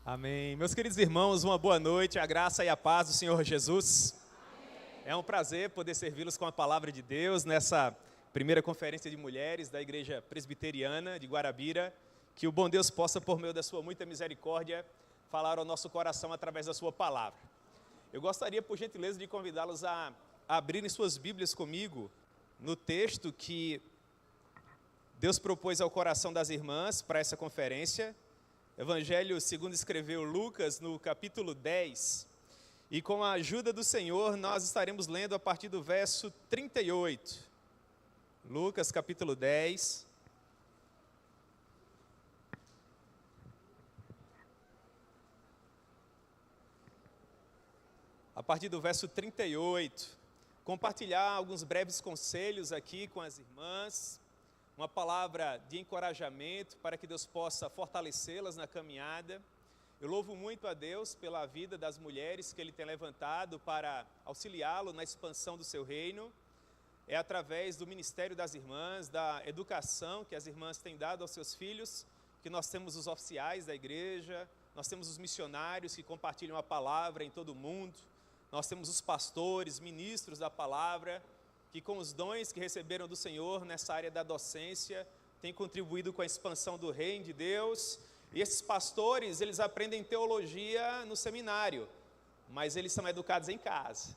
Amém. Meus queridos irmãos, uma boa noite, a graça e a paz do Senhor Jesus. Amém. É um prazer poder servi-los com a palavra de Deus nessa primeira conferência de mulheres da Igreja Presbiteriana de Guarabira. Que o bom Deus possa, por meio da sua muita misericórdia, falar ao nosso coração através da sua palavra. Eu gostaria, por gentileza, de convidá-los a abrirem suas Bíblias comigo no texto que Deus propôs ao coração das irmãs para essa conferência. Evangelho segundo escreveu Lucas, no capítulo 10, e com a ajuda do Senhor, nós estaremos lendo a partir do verso 38. Lucas, capítulo 10. A partir do verso 38, compartilhar alguns breves conselhos aqui com as irmãs, uma palavra de encorajamento para que Deus possa fortalecê-las na caminhada. Eu louvo muito a Deus pela vida das mulheres que Ele tem levantado para auxiliá-lo na expansão do seu reino. É através do ministério das irmãs, da educação que as irmãs têm dado aos seus filhos, que nós temos os oficiais da igreja, nós temos os missionários que compartilham a palavra em todo o mundo, nós temos os pastores, ministros da palavra, que com os dons que receberam do Senhor nessa área da docência, têm contribuído com a expansão do reino de Deus. E esses pastores, eles aprendem teologia no seminário, mas eles são educados em casa.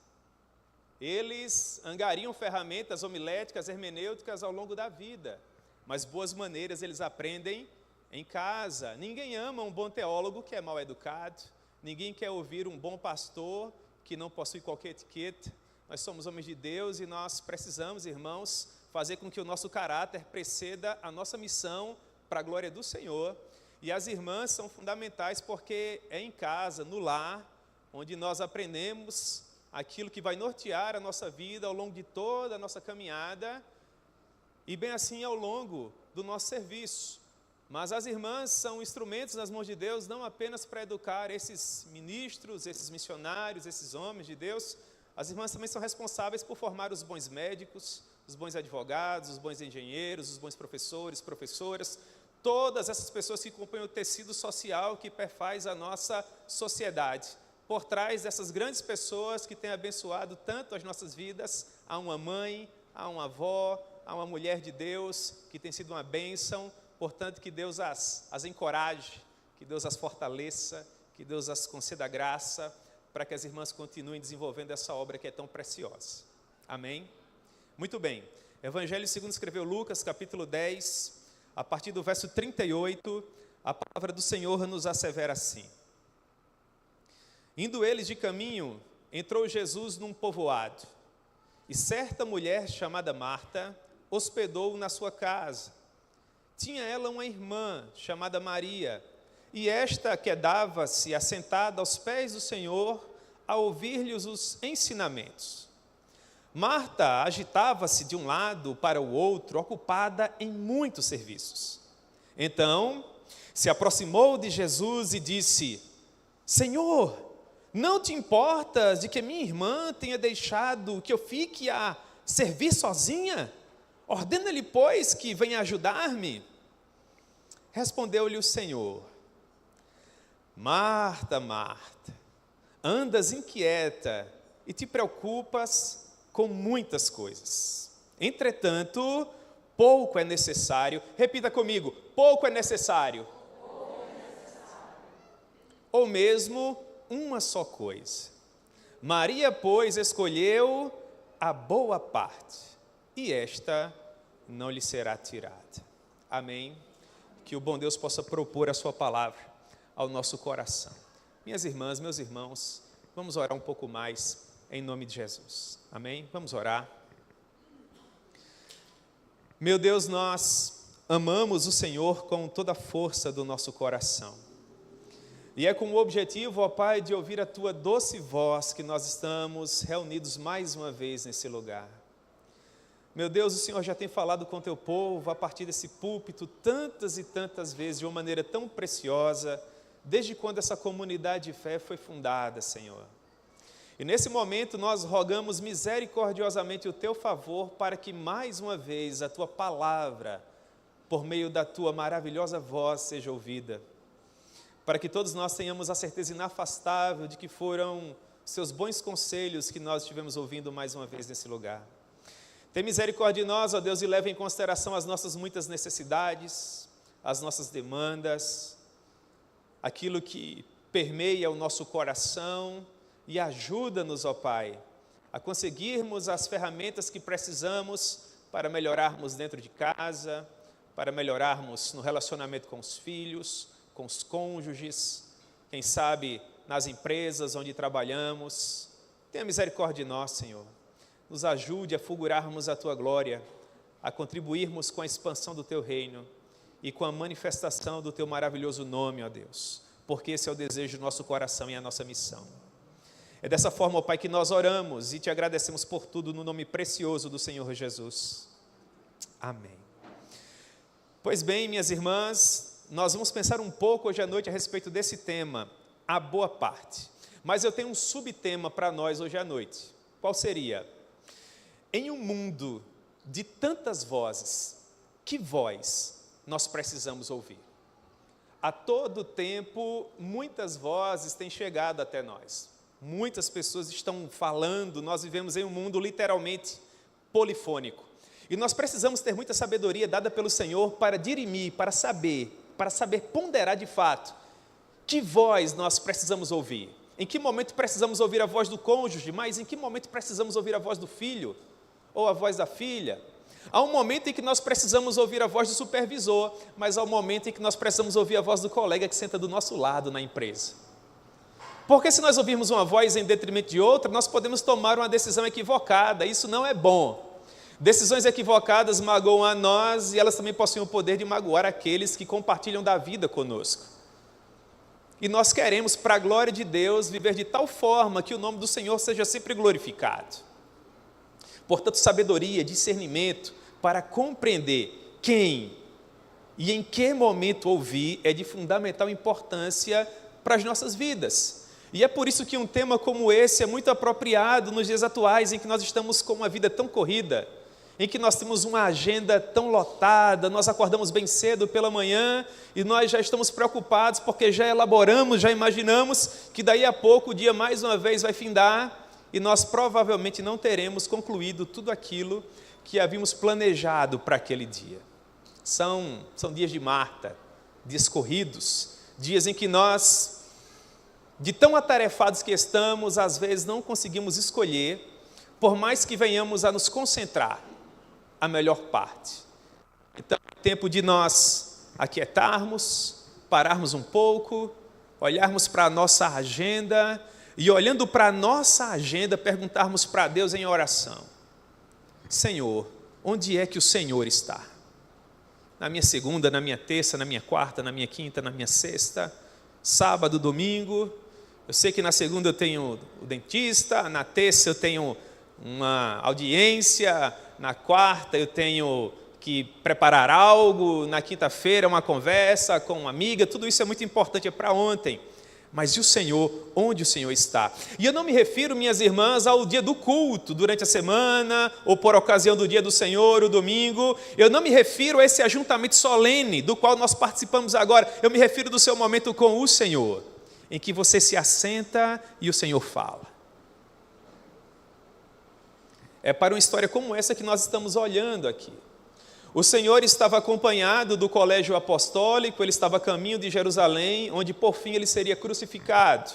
Eles angariam ferramentas homiléticas, hermenêuticas ao longo da vida, mas boas maneiras eles aprendem em casa. Ninguém ama um bom teólogo que é mal educado, ninguém quer ouvir um bom pastor que não possui qualquer etiqueta. Nós somos homens de Deus e nós precisamos, irmãos, fazer com que o nosso caráter preceda a nossa missão para a glória do Senhor. E as irmãs são fundamentais porque é em casa, no lar, onde nós aprendemos aquilo que vai nortear a nossa vida ao longo de toda a nossa caminhada e bem assim ao longo do nosso serviço. Mas as irmãs são instrumentos nas mãos de Deus não apenas para educar esses ministros, esses missionários, esses homens de Deus. As irmãs também são responsáveis por formar os bons médicos, os bons advogados, os bons engenheiros, os bons professores, professoras, todas essas pessoas que compõem o tecido social que perfaz a nossa sociedade. Por trás dessas grandes pessoas que têm abençoado tanto as nossas vidas, há uma mãe, há uma avó, há uma mulher de Deus que tem sido uma bênção, portanto que Deus as encoraje, que Deus as fortaleça, que Deus as conceda graça, para que as irmãs continuem desenvolvendo essa obra que é tão preciosa. Amém? Muito bem. Evangelho segundo escreveu Lucas, capítulo 10, a partir do verso 38, a palavra do Senhor nos assevera assim. Indo eles de caminho, entrou Jesus num povoado, e certa mulher chamada Marta hospedou-o na sua casa. Tinha ela uma irmã chamada Maria, e esta quedava-se assentada aos pés do Senhor a ouvir-lhes os ensinamentos. Marta agitava-se de um lado para o outro, ocupada em muitos serviços. Então, se aproximou de Jesus e disse: Senhor, não te importas de que minha irmã tenha deixado que eu fique a servir sozinha? Ordena-lhe, pois, que venha ajudar-me. Respondeu-lhe o Senhor: Marta, Marta, andas inquieta e te preocupas com muitas coisas. Entretanto, pouco é necessário. Repita comigo: pouco é necessário. Ou mesmo uma só coisa. Maria, pois, escolheu a boa parte, e esta não lhe será tirada. Amém? Que o bom Deus possa propor a sua palavra ao nosso coração. Minhas irmãs, meus irmãos, vamos orar um pouco mais em nome de Jesus. Amém? Vamos orar. Meu Deus, nós amamos o Senhor com toda a força do nosso coração. E é com o objetivo, ó Pai, de ouvir a Tua doce voz que nós estamos reunidos mais uma vez nesse lugar. Meu Deus, o Senhor já tem falado com o Teu povo a partir desse púlpito tantas e tantas vezes, de uma maneira tão preciosa, desde quando essa comunidade de fé foi fundada, Senhor. E nesse momento nós rogamos misericordiosamente o Teu favor para que mais uma vez a Tua palavra, por meio da Tua maravilhosa voz, seja ouvida. para que todos nós tenhamos a certeza inafastável de que foram seus bons conselhos que nós estivemos ouvindo mais uma vez nesse lugar. Tem misericórdia de nós, ó Deus, e leva em consideração as nossas muitas necessidades, as nossas demandas, aquilo que permeia o nosso coração, e ajuda-nos, ó Pai, a conseguirmos as ferramentas que precisamos para melhorarmos dentro de casa, para melhorarmos no relacionamento com os filhos, com os cônjuges, quem sabe nas empresas onde trabalhamos. Tenha misericórdia de nós, Senhor. Nos ajude a fulgurarmos a Tua glória, a contribuirmos com a expansão do Teu reino e com a manifestação do Teu maravilhoso nome, ó Deus, porque esse é o desejo do nosso coração e a nossa missão. É dessa forma, ó Pai, que nós oramos e Te agradecemos por tudo no nome precioso do Senhor Jesus. Amém. Pois bem, minhas irmãs, nós vamos pensar um pouco hoje à noite a respeito desse tema, a boa parte. Mas eu tenho um subtema para nós hoje à noite. Qual seria? Em um mundo de tantas vozes, que voz nós precisamos ouvir? A todo tempo, muitas vozes têm chegado até nós. Muitas pessoas estão falando, nós vivemos em um mundo literalmente polifônico. E nós precisamos ter muita sabedoria dada pelo Senhor para dirimir, para saber ponderar de fato que voz nós precisamos ouvir. Em que momento precisamos ouvir a voz do cônjuge, mas em que momento precisamos ouvir a voz do filho ou a voz da filha? Há um momento em que nós precisamos ouvir a voz do supervisor, mas há um momento em que nós precisamos ouvir a voz do colega que senta do nosso lado na empresa. Porque se nós ouvirmos uma voz em detrimento de outra, nós podemos tomar uma decisão equivocada, isso não é bom. Decisões equivocadas magoam a nós e elas também possuem o poder de magoar aqueles que compartilham da vida conosco. E nós queremos, para a glória de Deus, viver de tal forma que o nome do Senhor seja sempre glorificado. Portanto, sabedoria, discernimento para compreender quem e em que momento ouvir é de fundamental importância para as nossas vidas. E é por isso que um tema como esse é muito apropriado nos dias atuais, em que nós estamos com uma vida tão corrida, em que nós temos uma agenda tão lotada, nós acordamos bem cedo pela manhã e nós já estamos preocupados porque já elaboramos, já imaginamos que daí a pouco o dia mais uma vez vai findar e nós provavelmente não teremos concluído tudo aquilo que havíamos planejado para aquele dia. São dias de Marta, dias corridos, dias em que nós, de tão atarefados que estamos, às vezes não conseguimos escolher, por mais que venhamos a nos concentrar, a melhor parte. Então é tempo de nós aquietarmos, pararmos um pouco, olharmos para a nossa agenda e, olhando para a nossa agenda, perguntarmos para Deus em oração: Senhor, onde é que o Senhor está? Na minha segunda, na minha terça, na minha quarta, na minha quinta, na minha sexta, sábado, domingo. Eu sei que na segunda eu tenho o dentista, na terça eu tenho uma audiência, na quarta eu tenho que preparar algo, na quinta-feira uma conversa com uma amiga, tudo isso é muito importante, é para ontem. Mas e o Senhor, onde o Senhor está? E eu não me refiro, minhas irmãs, ao dia do culto, durante a semana, ou por ocasião do dia do Senhor, o domingo. Eu não me refiro a esse ajuntamento solene, do qual nós participamos agora. Eu me refiro do seu momento com o Senhor, em que você se assenta e o Senhor fala. É para uma história como essa que nós estamos olhando aqui. O Senhor estava acompanhado do colégio apostólico, ele estava a caminho de Jerusalém, onde por fim ele seria crucificado.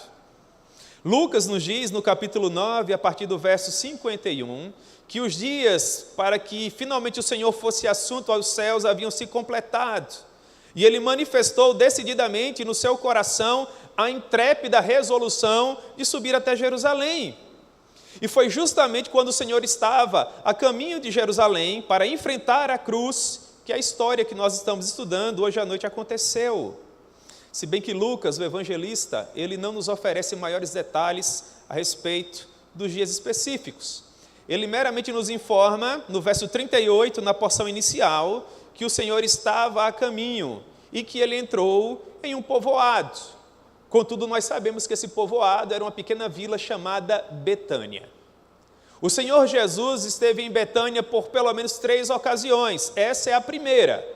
Lucas nos diz, no capítulo 9, a partir do verso 51, que os dias para que finalmente o Senhor fosse assunto aos céus haviam se completado. E ele manifestou decididamente no seu coração a intrépida resolução de subir até Jerusalém. E foi justamente quando o Senhor estava a caminho de Jerusalém para enfrentar a cruz que a história que nós estamos estudando hoje à noite aconteceu. Se bem que Lucas, o evangelista, ele não nos oferece maiores detalhes a respeito dos dias específicos. Ele meramente nos informa, no verso 38, na porção inicial, que o Senhor estava a caminho e que ele entrou em um povoado. Contudo, nós sabemos que esse povoado era uma pequena vila chamada Betânia. O Senhor Jesus esteve em Betânia por pelo menos 3 ocasiões. Essa é a primeira.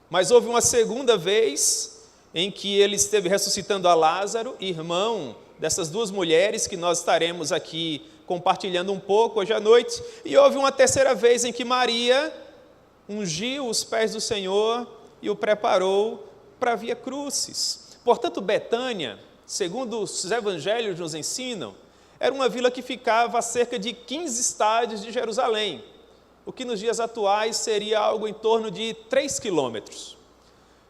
Mas houve uma segunda vez em que ele esteve ressuscitando a Lázaro, irmão dessas duas mulheres que nós estaremos aqui compartilhando um pouco hoje à noite. E houve uma terceira vez em que Maria ungiu os pés do Senhor e o preparou para a Via Crucis. Portanto, Betânia, segundo os evangelhos nos ensinam, era uma vila que ficava a cerca de 15 estádios de Jerusalém, o que nos dias atuais seria algo em torno de 3 quilômetros.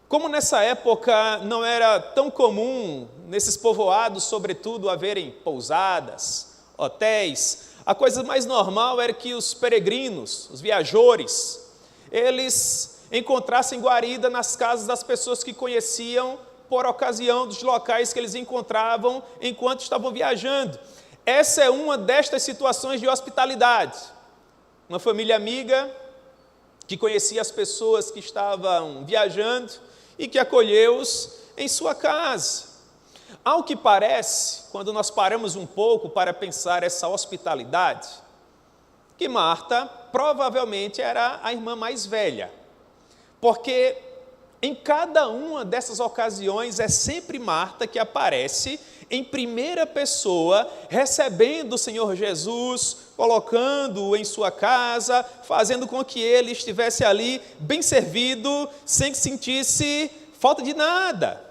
Como nessa época não era tão comum, nesses povoados, sobretudo, haverem pousadas, hotéis, a coisa mais normal era que os peregrinos, os viajores, eles encontrassem guarida nas casas das pessoas que conheciam por ocasião dos locais que eles encontravam enquanto estavam viajando. Essa é uma destas situações de hospitalidade. Uma família amiga que conhecia as pessoas que estavam viajando e que acolheu-os em sua casa. Ao que parece, quando nós paramos um pouco para pensar essa hospitalidade, que Marta provavelmente era a irmã mais velha, porque em cada uma dessas ocasiões é sempre Marta que aparece em primeira pessoa, recebendo o Senhor Jesus, colocando-o em sua casa, fazendo com que ele estivesse ali bem servido, sem que sentisse falta de nada.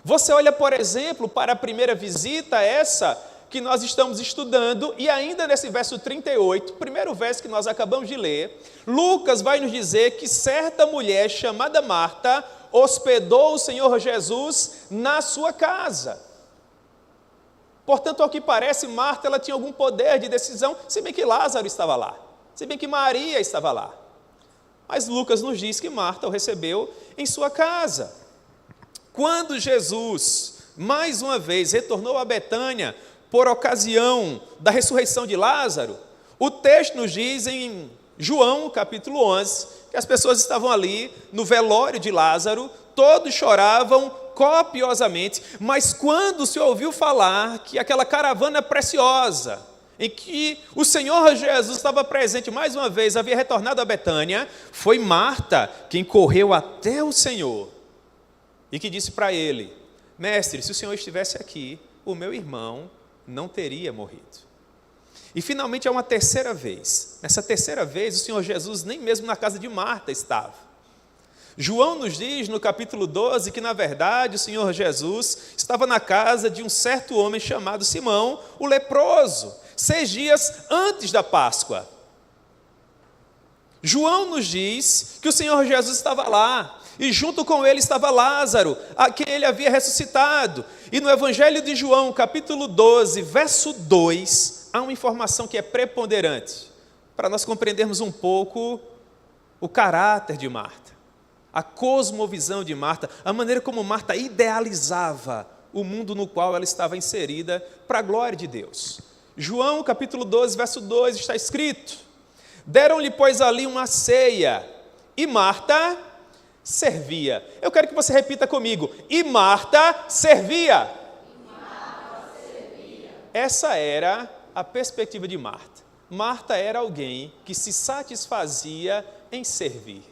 Você olha, por exemplo, para a primeira visita, essa que nós estamos estudando, e ainda nesse verso 38, primeiro verso que nós acabamos de ler, Lucas vai nos dizer que certa mulher chamada Marta hospedou o Senhor Jesus na sua casa. Portanto, ao que parece, Marta ela tinha algum poder de decisão, se bem que Lázaro estava lá, se bem que Maria estava lá. Mas Lucas nos diz que Marta o recebeu em sua casa. Quando Jesus, mais uma vez, retornou a Betânia, por ocasião da ressurreição de Lázaro, o texto nos diz em João, capítulo 11, que as pessoas estavam ali no velório de Lázaro, todos choravam copiosamente, mas quando se ouviu falar que aquela caravana preciosa, em que o Senhor Jesus estava presente mais uma vez, havia retornado a Betânia, foi Marta quem correu até o Senhor e que disse para ele: mestre, se o Senhor estivesse aqui, o meu irmão não teria morrido. E finalmente é uma terceira vez. Nessa terceira vez, o Senhor Jesus nem mesmo na casa de Marta estava. João nos diz no capítulo 12 que, na verdade, o Senhor Jesus estava na casa de um certo homem chamado Simão, o leproso, 6 dias antes da Páscoa. João nos diz que o Senhor Jesus estava lá, e junto com ele estava Lázaro, a quem ele havia ressuscitado. E no Evangelho de João, capítulo 12, verso 2, há uma informação que é preponderante, para nós compreendermos um pouco o caráter de Marta, a cosmovisão de Marta, a maneira como Marta idealizava o mundo no qual ela estava inserida para a glória de Deus. João, capítulo 12, verso 2, está escrito: deram-lhe, pois, ali uma ceia, e Marta servia. Eu quero que você repita comigo: e Marta servia. Essa era a perspectiva de Marta. Marta era alguém que se satisfazia em servir.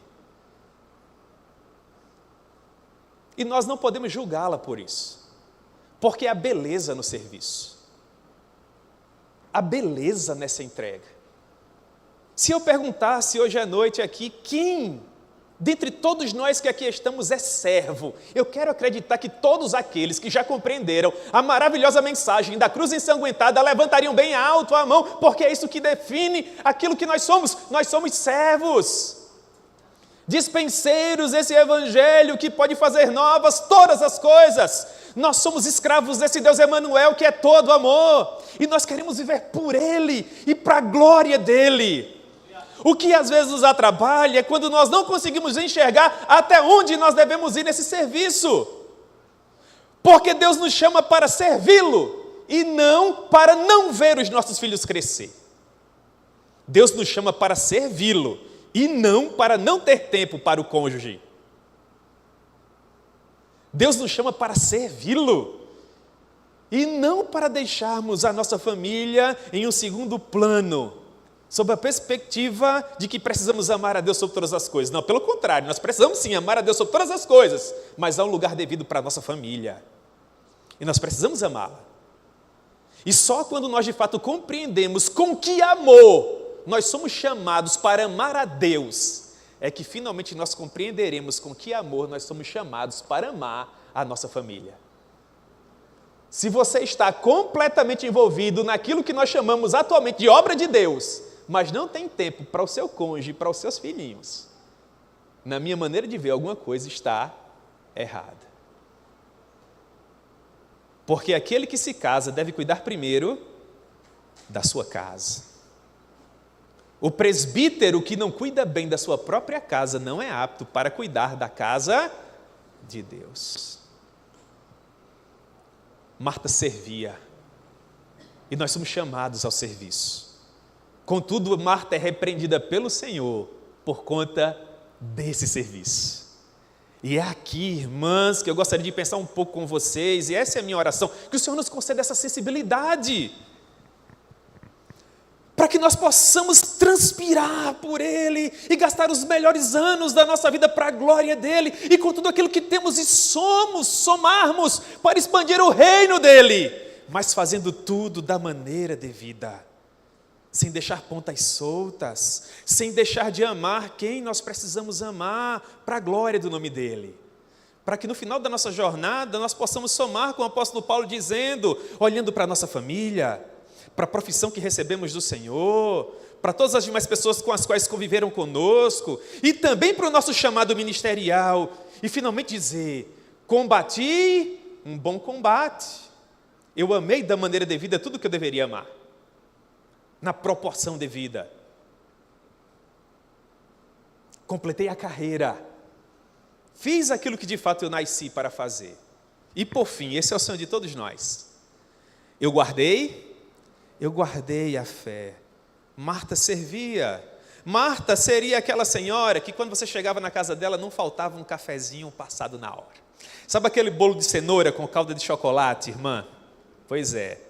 E nós não podemos julgá-la por isso, porque há beleza no serviço, há beleza nessa entrega. Se eu perguntasse hoje à noite aqui, quem dentre todos nós que aqui estamos é servo, eu quero acreditar que todos aqueles que já compreenderam a maravilhosa mensagem da cruz ensanguentada levantariam bem alto a mão, porque é isso que define aquilo que nós somos servos, dispenseiros desse evangelho que pode fazer novas todas as coisas. Nós somos escravos desse Deus Emanuel que é todo amor, e nós queremos viver por Ele e para a glória dEle. O que às vezes nos atrapalha é quando nós não conseguimos enxergar até onde nós devemos ir nesse serviço. Porque Deus nos chama para servi-lo e não para não ver os nossos filhos crescer. Deus nos chama para servi-lo e não para não ter tempo para o cônjuge. Deus nos chama para servi-lo e não para deixarmos a nossa família em um segundo plano. sob a perspectiva de que precisamos amar a Deus sobre todas as coisas. Não, pelo contrário, nós precisamos sim amar a Deus sobre todas as coisas, mas há um lugar devido para a nossa família. E nós precisamos amá-la. E só quando nós de fato compreendemos com que amor nós somos chamados para amar a Deus, é que finalmente nós compreenderemos com que amor nós somos chamados para amar a nossa família. Se você está completamente envolvido naquilo que nós chamamos atualmente de obra de Deus, mas não tem tempo para o seu cônjuge, para os seus filhinhos, na minha maneira de ver, alguma coisa está errada. Porque aquele que se casa deve cuidar primeiro da sua casa. O presbítero que não cuida bem da sua própria casa não é apto para cuidar da casa de Deus. Marta servia, e nós somos chamados ao serviço. Contudo, Marta é repreendida pelo Senhor por conta desse serviço. E é aqui, irmãs, que eu gostaria de pensar um pouco com vocês, e essa é a minha oração, que o Senhor nos conceda essa sensibilidade, para que nós possamos transpirar por Ele e gastar os melhores anos da nossa vida para a glória dEle, e com tudo aquilo que temos e somos, somarmos para expandir o reino dEle, mas fazendo tudo da maneira devida, sem deixar pontas soltas, sem deixar de amar quem nós precisamos amar para a glória do nome dEle. Para que no final da nossa jornada nós possamos somar com o apóstolo Paulo dizendo, olhando para a nossa família, para a profissão que recebemos do Senhor, para todas as demais pessoas com as quais conviveram conosco, e também para o nosso chamado ministerial, e finalmente dizer, combati um bom combate, eu amei da maneira devida tudo que eu deveria amar, na proporção devida, completei a carreira, fiz aquilo que de fato eu nasci para fazer, e por fim, esse é o sonho de todos nós, eu guardei a fé. Marta servia. Marta seria aquela senhora que quando você chegava na casa dela não faltava um cafezinho passado na hora. Sabe aquele bolo de cenoura com calda de chocolate, irmã? Pois é.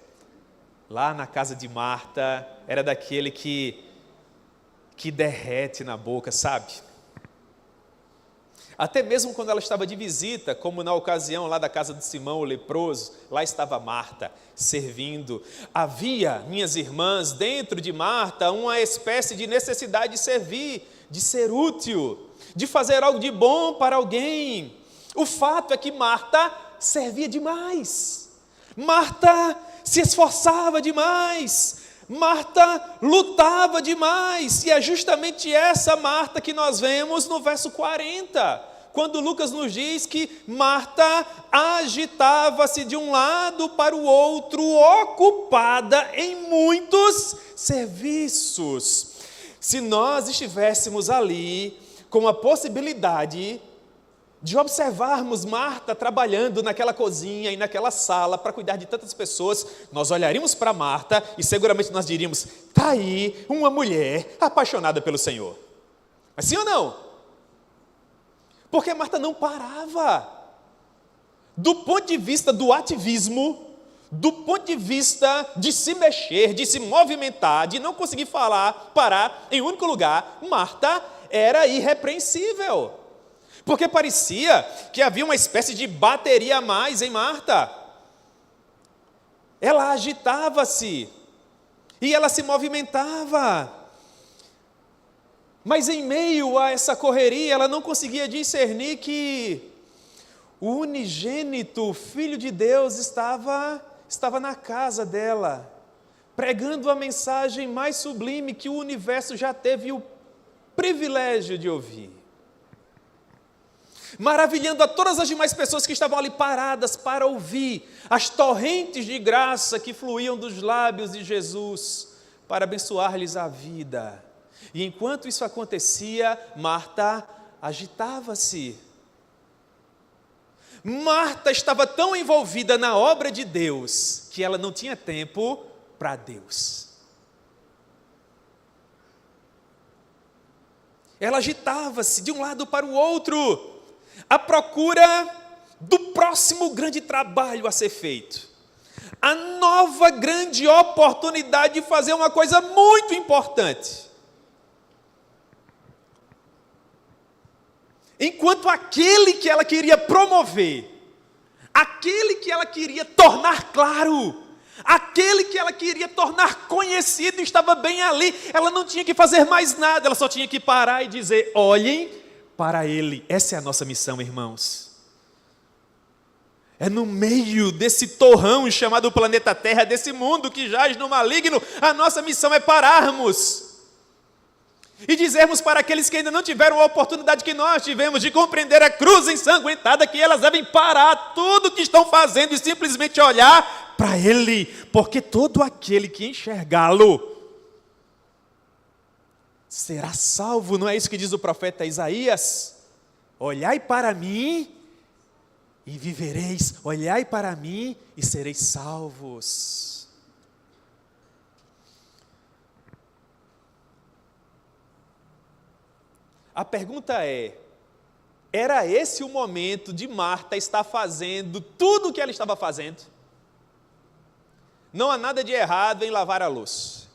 Lá na casa de Marta era daquele que derrete na boca, sabe? Até mesmo quando ela estava de visita, como na ocasião lá da casa de Simão, o leproso, lá estava Marta, servindo. Havia, minhas irmãs, dentro de Marta, uma espécie de necessidade de servir, de ser útil, de fazer algo de bom para alguém. O fato é que Marta servia demais. Marta se esforçava demais. Marta lutava demais, e é justamente essa Marta que nós vemos no verso 40, quando Lucas nos diz que Marta agitava-se de um lado para o outro, ocupada em muitos serviços. Se nós estivéssemos ali com a possibilidade de observarmos Marta trabalhando naquela cozinha e naquela sala para cuidar de tantas pessoas, nós olharíamos para Marta e seguramente nós diríamos, está aí uma mulher apaixonada pelo Senhor. Mas sim ou não? Porque Marta não parava. Do ponto de vista do ativismo, do ponto de vista de se mexer, de se movimentar, de não conseguir parar em um único lugar, Marta era irrepreensível. Porque parecia que havia uma espécie de bateria a mais em Marta. Ela agitava-se e ela se movimentava. Mas em meio a essa correria, ela não conseguia discernir que o unigênito Filho de Deus estava na casa dela, pregando a mensagem mais sublime que o universo já teve o privilégio de ouvir. Maravilhando a todas as demais pessoas que estavam ali paradas para ouvir as torrentes de graça que fluíam dos lábios de Jesus para abençoar-lhes a vida. E enquanto isso acontecia, Marta agitava-se. Marta estava tão envolvida na obra de Deus que ela não tinha tempo para Deus. Ela agitava-se de um lado para o outro, à procura do próximo grande trabalho a ser feito, a nova grande oportunidade de fazer uma coisa muito importante. Enquanto aquele que ela queria promover, aquele que ela queria tornar claro, aquele que ela queria tornar conhecido estava bem ali, ela não tinha que fazer mais nada, ela só tinha que parar e dizer: olhem para ele. Essa é a nossa missão, irmãos. É no meio desse torrão chamado planeta Terra, desse mundo que jaz no maligno, a nossa missão é pararmos e dizermos para aqueles que ainda não tiveram a oportunidade que nós tivemos de compreender a cruz ensanguentada, que elas devem parar tudo o que estão fazendo e simplesmente olhar para ele, porque todo aquele que enxergá-lo será salvo. Não é isso que diz o profeta Isaías? Olhai para mim e vivereis, olhai para mim e sereis salvos. A pergunta é: era esse o momento de Marta estar fazendo tudo o que ela estava fazendo? Não há nada de errado em lavar a louça,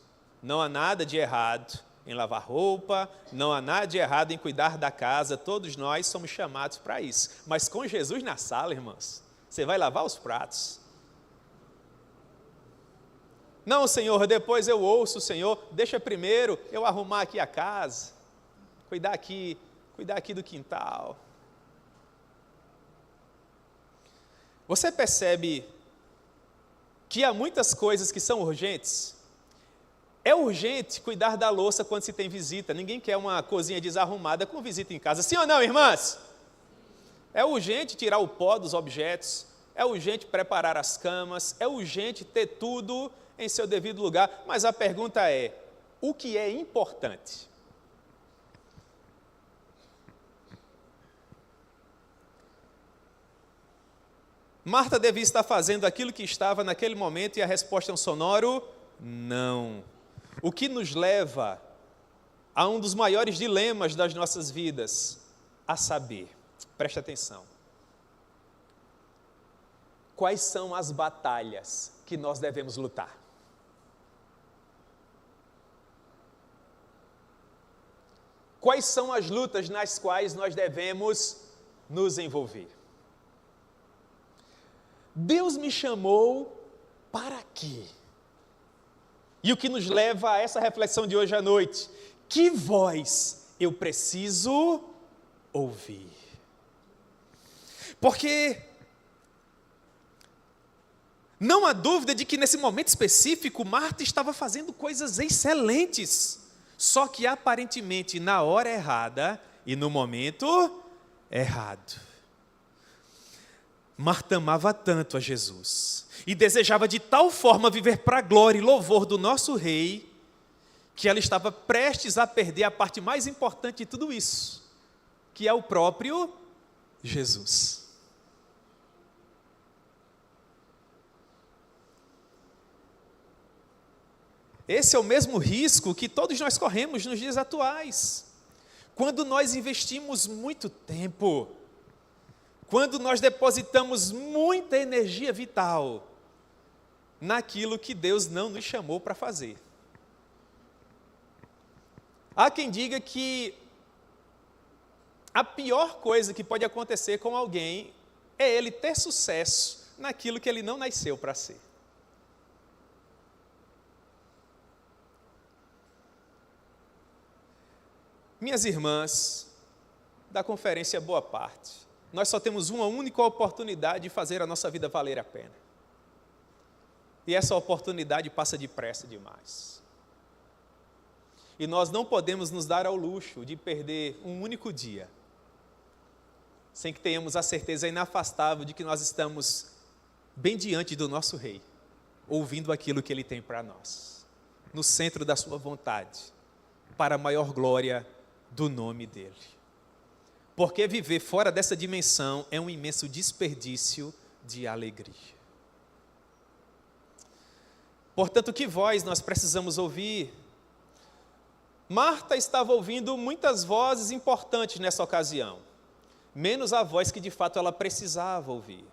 não há nada de errado em lavar roupa, não há nada de errado em cuidar da casa, todos nós somos chamados para isso. Mas com Jesus na sala, irmãos, você vai lavar os pratos. Não, Senhor, depois eu ouço o Senhor, deixa primeiro eu arrumar aqui a casa, cuidar aqui do quintal. Você percebe que há muitas coisas que são urgentes? É urgente cuidar da louça quando se tem visita. Ninguém quer uma cozinha desarrumada com visita em casa. Sim ou não, irmãs? É urgente tirar o pó dos objetos. É urgente preparar as camas. É urgente ter tudo em seu devido lugar. Mas a pergunta é: o que é importante? Marta devia estar fazendo aquilo que estava naquele momento e a resposta é um sonoro não. O que nos leva a um dos maiores dilemas das nossas vidas, a saber, preste atenção, quais são as batalhas que nós devemos lutar? Quais são as lutas nas quais nós devemos nos envolver? Deus me chamou para quê? E o que nos leva a essa reflexão de hoje à noite: que voz eu preciso ouvir? Porque não há dúvida de que nesse momento específico Marta estava fazendo coisas excelentes, só que aparentemente na hora errada e no momento errado. Marta amava tanto a Jesus e desejava de tal forma viver para a glória e louvor do nosso Rei, que ela estava prestes a perder a parte mais importante de tudo isso, que é o próprio Jesus. Esse é o mesmo risco que todos nós corremos nos dias atuais, quando nós investimos muito tempo, quando nós depositamos muita energia vital naquilo que Deus não nos chamou para fazer. Há quem diga que a pior coisa que pode acontecer com alguém é ele ter sucesso naquilo que ele não nasceu para ser. Minhas irmãs da Conferência Boa Parte, nós só temos uma única oportunidade de fazer a nossa vida valer a pena. E essa oportunidade passa depressa demais. E nós não podemos nos dar ao luxo de perder um único dia, sem que tenhamos a certeza inafastável de que nós estamos bem diante do nosso Rei, ouvindo aquilo que Ele tem para nós, no centro da sua vontade, para a maior glória do nome dEle. Porque viver fora dessa dimensão é um imenso desperdício de alegria. Portanto, que voz nós precisamos ouvir? Marta estava ouvindo muitas vozes importantes nessa ocasião, menos a voz que de fato ela precisava ouvir.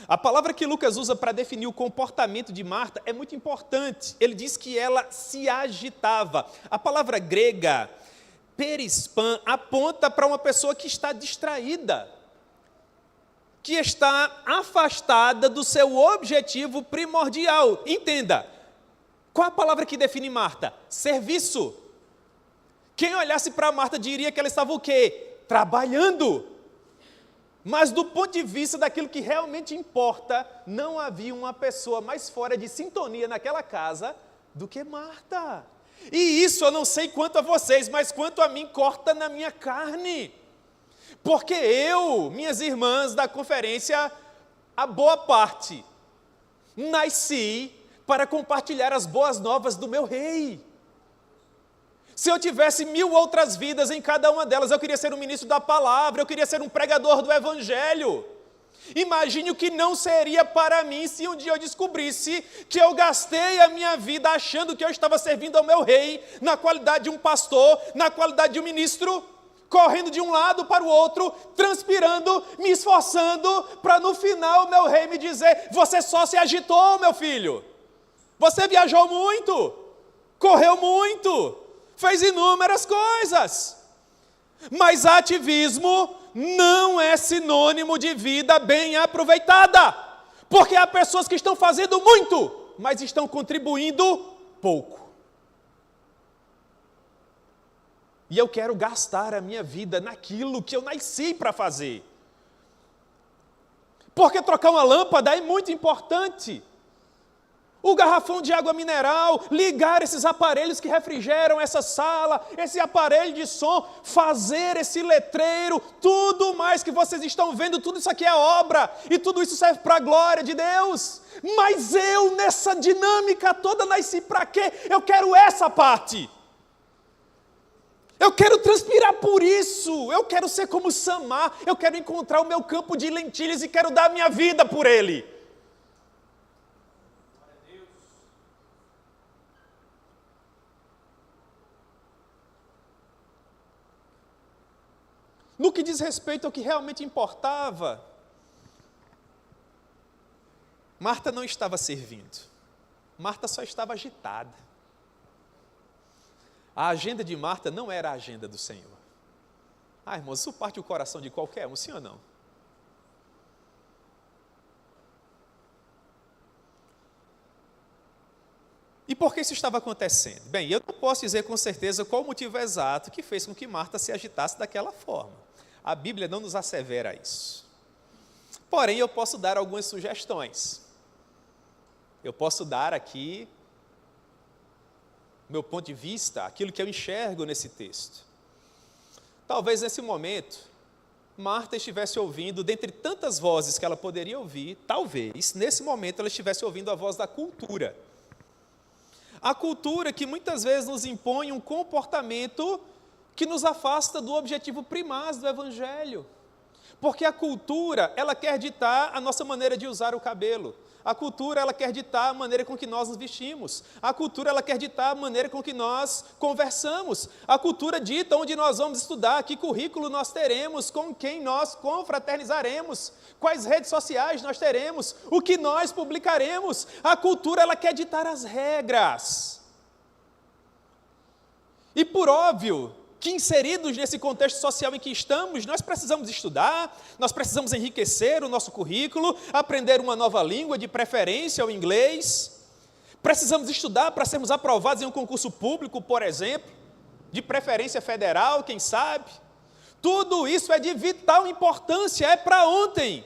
A palavra que Lucas usa para definir o comportamento de Marta é muito importante. Ele diz que ela se agitava. A palavra grega, perispan, aponta para uma pessoa que está distraída, que está afastada do seu objetivo primordial. Entenda, qual a palavra que define Marta? Serviço. Quem olhasse para Marta diria que ela estava o quê? Trabalhando. Mas do ponto de vista daquilo que realmente importa, não havia uma pessoa mais fora de sintonia naquela casa do que Marta. E isso eu não sei quanto a vocês, mas quanto a mim, corta na minha carne. Porque eu, minhas irmãs da conferência, a boa parte, nasci para compartilhar as boas novas do meu rei. Se eu tivesse 1000 outras vidas em cada uma delas, eu queria ser um ministro da palavra, eu queria ser um pregador do evangelho. Imagine o que não seria para mim se um dia eu descobrisse que eu gastei a minha vida achando que eu estava servindo ao meu rei, na qualidade de um pastor, na qualidade de um ministro, correndo de um lado para o outro, transpirando, me esforçando, para no final o meu rei me dizer: você só se agitou, meu filho, você viajou muito, correu muito, fez inúmeras coisas. Mas ativismo não é sinônimo de vida bem aproveitada, porque há pessoas que estão fazendo muito, mas estão contribuindo pouco. E eu quero gastar a minha vida naquilo que eu nasci para fazer. Porque trocar uma lâmpada é muito importante. O garrafão de água mineral, ligar esses aparelhos que refrigeram essa sala, esse aparelho de som, fazer esse letreiro, tudo mais que vocês estão vendo, tudo isso aqui é obra, e tudo isso serve para a glória de Deus. Mas eu, nessa dinâmica toda, nasci para quê? Eu quero essa parte. Eu quero transpirar por isso, eu quero ser como Samar, eu quero encontrar o meu campo de lentilhas e quero dar a minha vida por ele. No que diz respeito ao que realmente importava, Marta não estava servindo, Marta só estava agitada. A agenda de Marta não era a agenda do Senhor. Irmãos, isso parte o coração de qualquer um, sim ou não? E por que isso estava acontecendo? Bem, eu não posso dizer com certeza qual o motivo exato que fez com que Marta se agitasse daquela forma. A Bíblia não nos assevera isso. Porém, eu posso dar algumas sugestões. Eu posso dar aqui meu ponto de vista, aquilo que eu enxergo nesse texto. Talvez nesse momento, Marta estivesse ouvindo, dentre tantas vozes que ela poderia ouvir, talvez, nesse momento, ela estivesse ouvindo a voz da cultura. A cultura que muitas vezes nos impõe um comportamento que nos afasta do objetivo primaz do Evangelho. Porque a cultura, ela quer ditar a nossa maneira de usar o cabelo. A cultura, ela quer ditar a maneira com que nós nos vestimos. A cultura, ela quer ditar a maneira com que nós conversamos. A cultura dita onde nós vamos estudar, que currículo nós teremos, com quem nós confraternizaremos, quais redes sociais nós teremos, o que nós publicaremos. A cultura, ela quer ditar as regras. E por óbvio, que inseridos nesse contexto social em que estamos, nós precisamos estudar, nós precisamos enriquecer o nosso currículo, aprender uma nova língua, de preferência o inglês. Precisamos estudar para sermos aprovados em um concurso público, por exemplo, de preferência federal, quem sabe. Tudo isso é de vital importância, é para ontem.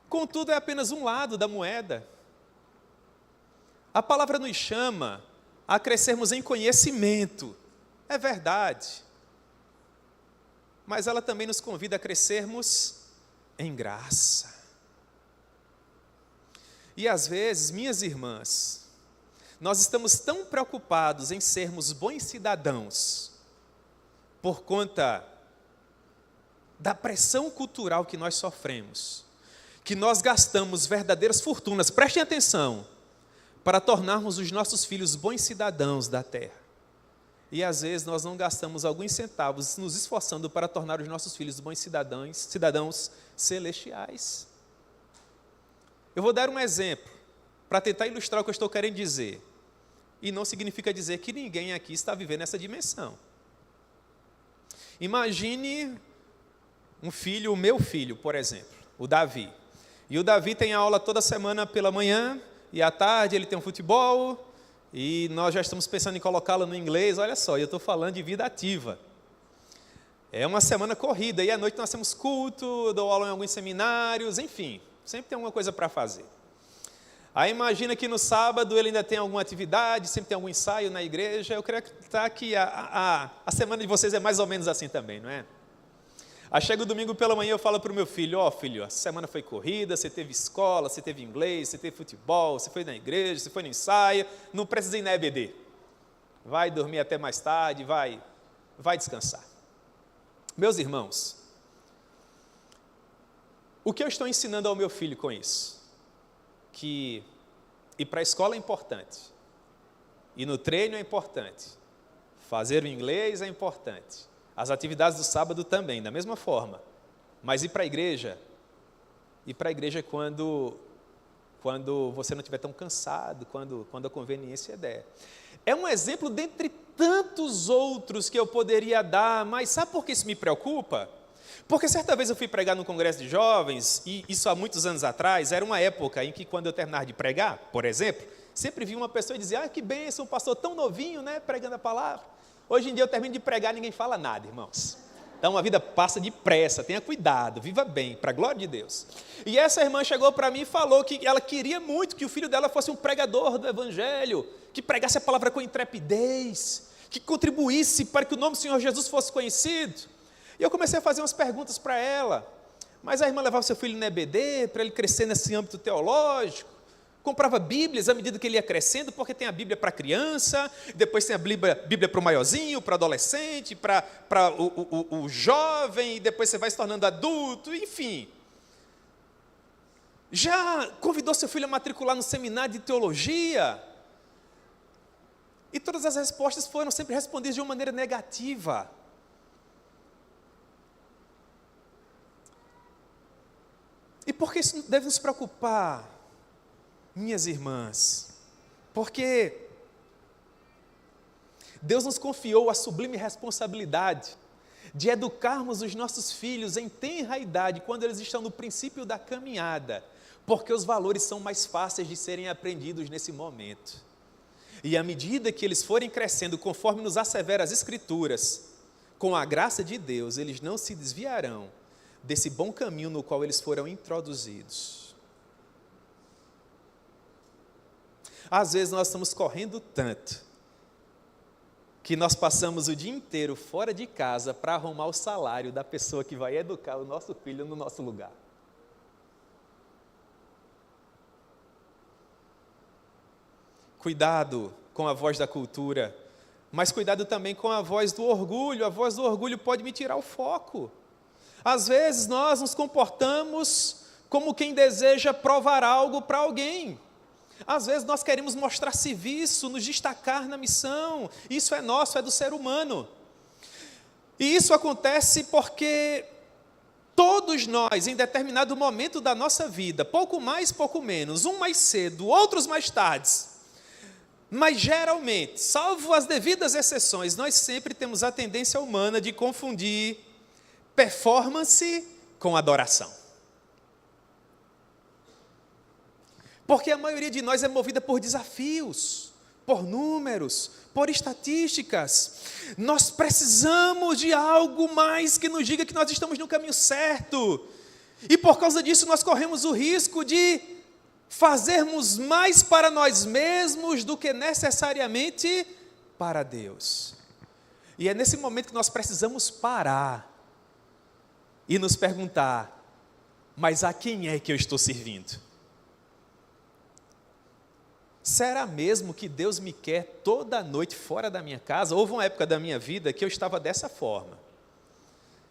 Contudo, é apenas um lado da moeda. A palavra nos chama a crescermos em conhecimento. É verdade, mas ela também nos convida a crescermos em graça. E às vezes, minhas irmãs, nós estamos tão preocupados em sermos bons cidadãos, por conta da pressão cultural que nós sofremos, que nós gastamos verdadeiras fortunas, prestem atenção, para tornarmos os nossos filhos bons cidadãos da terra. E às vezes nós não gastamos alguns centavos nos esforçando para tornar os nossos filhos bons cidadãos celestiais. Eu vou dar um exemplo para tentar ilustrar o que eu estou querendo dizer. E não significa dizer que ninguém aqui está vivendo essa dimensão. Imagine um filho, o meu filho, por exemplo, o Davi. E o Davi tem aula toda semana pela manhã, e à tarde ele tem um futebol, e nós já estamos pensando em colocá-lo no inglês. Olha só, eu estou falando de vida ativa. É uma semana corrida, e à noite nós temos culto, dou aula em alguns seminários, enfim, sempre tem alguma coisa para fazer. Aí imagina que no sábado ele ainda tem alguma atividade, sempre tem algum ensaio na igreja. Eu creio que a semana de vocês é mais ou menos assim também, não é? Aí chega o domingo pela manhã, eu falo para o meu filho, filho, a semana foi corrida, você teve escola, você teve inglês, você teve futebol, você foi na igreja, você foi no ensaio, não precisa ir na EBD. Vai dormir até mais tarde, vai descansar. Meus irmãos, o que eu estou ensinando ao meu filho com isso? Que ir para a escola é importante, ir no treino é importante, fazer o inglês é importante, as atividades do sábado também, da mesma forma, mas ir para a igreja quando você não estiver tão cansado, quando a conveniência der. É um exemplo dentre tantos outros que eu poderia dar, mas sabe por que isso me preocupa? Porque certa vez eu fui pregar no congresso de jovens, e isso há muitos anos atrás, era uma época em que quando eu terminava de pregar, por exemplo, sempre vi uma pessoa e dizia, que bênção, um pastor tão novinho, né, pregando a palavra. Hoje em dia eu termino de pregar e ninguém fala nada, irmãos. Então a vida passa depressa, tenha cuidado, viva bem, para a glória de Deus. E essa irmã chegou para mim e falou que ela queria muito que o filho dela fosse um pregador do evangelho, que pregasse a palavra com intrepidez, que contribuísse para que o nome do Senhor Jesus fosse conhecido. E eu comecei a fazer umas perguntas para ela. Mas a irmã levava seu filho na EBD, para ele crescer nesse âmbito teológico. Comprava Bíblias à medida que ele ia crescendo, porque tem a Bíblia para criança, depois tem a Bíblia para o maiorzinho, para o adolescente, para o jovem, e depois você vai se tornando adulto, enfim. Já convidou seu filho a matricular no seminário de teologia? E todas as respostas foram sempre respondidas de uma maneira negativa. E por que isso deve nos preocupar, minhas irmãs? Porque Deus nos confiou a sublime responsabilidade de educarmos os nossos filhos em tenra idade, quando eles estão no princípio da caminhada, porque os valores são mais fáceis de serem aprendidos nesse momento. E à medida que eles forem crescendo, conforme nos assevera as Escrituras, com a graça de Deus, eles não se desviarão desse bom caminho no qual eles foram introduzidos. Às vezes nós estamos correndo tanto, que nós passamos o dia inteiro fora de casa para arrumar o salário da pessoa que vai educar o nosso filho no nosso lugar. Cuidado com a voz da cultura, mas cuidado também com a voz do orgulho. A voz do orgulho pode me tirar o foco. Às vezes nós nos comportamos como quem deseja provar algo para alguém. Às vezes nós queremos mostrar serviço, nos destacar na missão. Isso é nosso, é do ser humano. E isso acontece porque todos nós, em determinado momento da nossa vida, pouco mais, pouco menos, um mais cedo, outros mais tarde, mas geralmente, salvo as devidas exceções, nós sempre temos a tendência humana de confundir performance com adoração. Porque a maioria de nós é movida por desafios, por números, por estatísticas. Nós precisamos de algo mais que nos diga que nós estamos no caminho certo. E por causa disso nós corremos o risco de fazermos mais para nós mesmos do que necessariamente para Deus. E é nesse momento que nós precisamos parar e nos perguntar, mas a quem é que eu estou servindo? Será mesmo que Deus me quer toda noite fora da minha casa? Houve uma época da minha vida que eu estava dessa forma.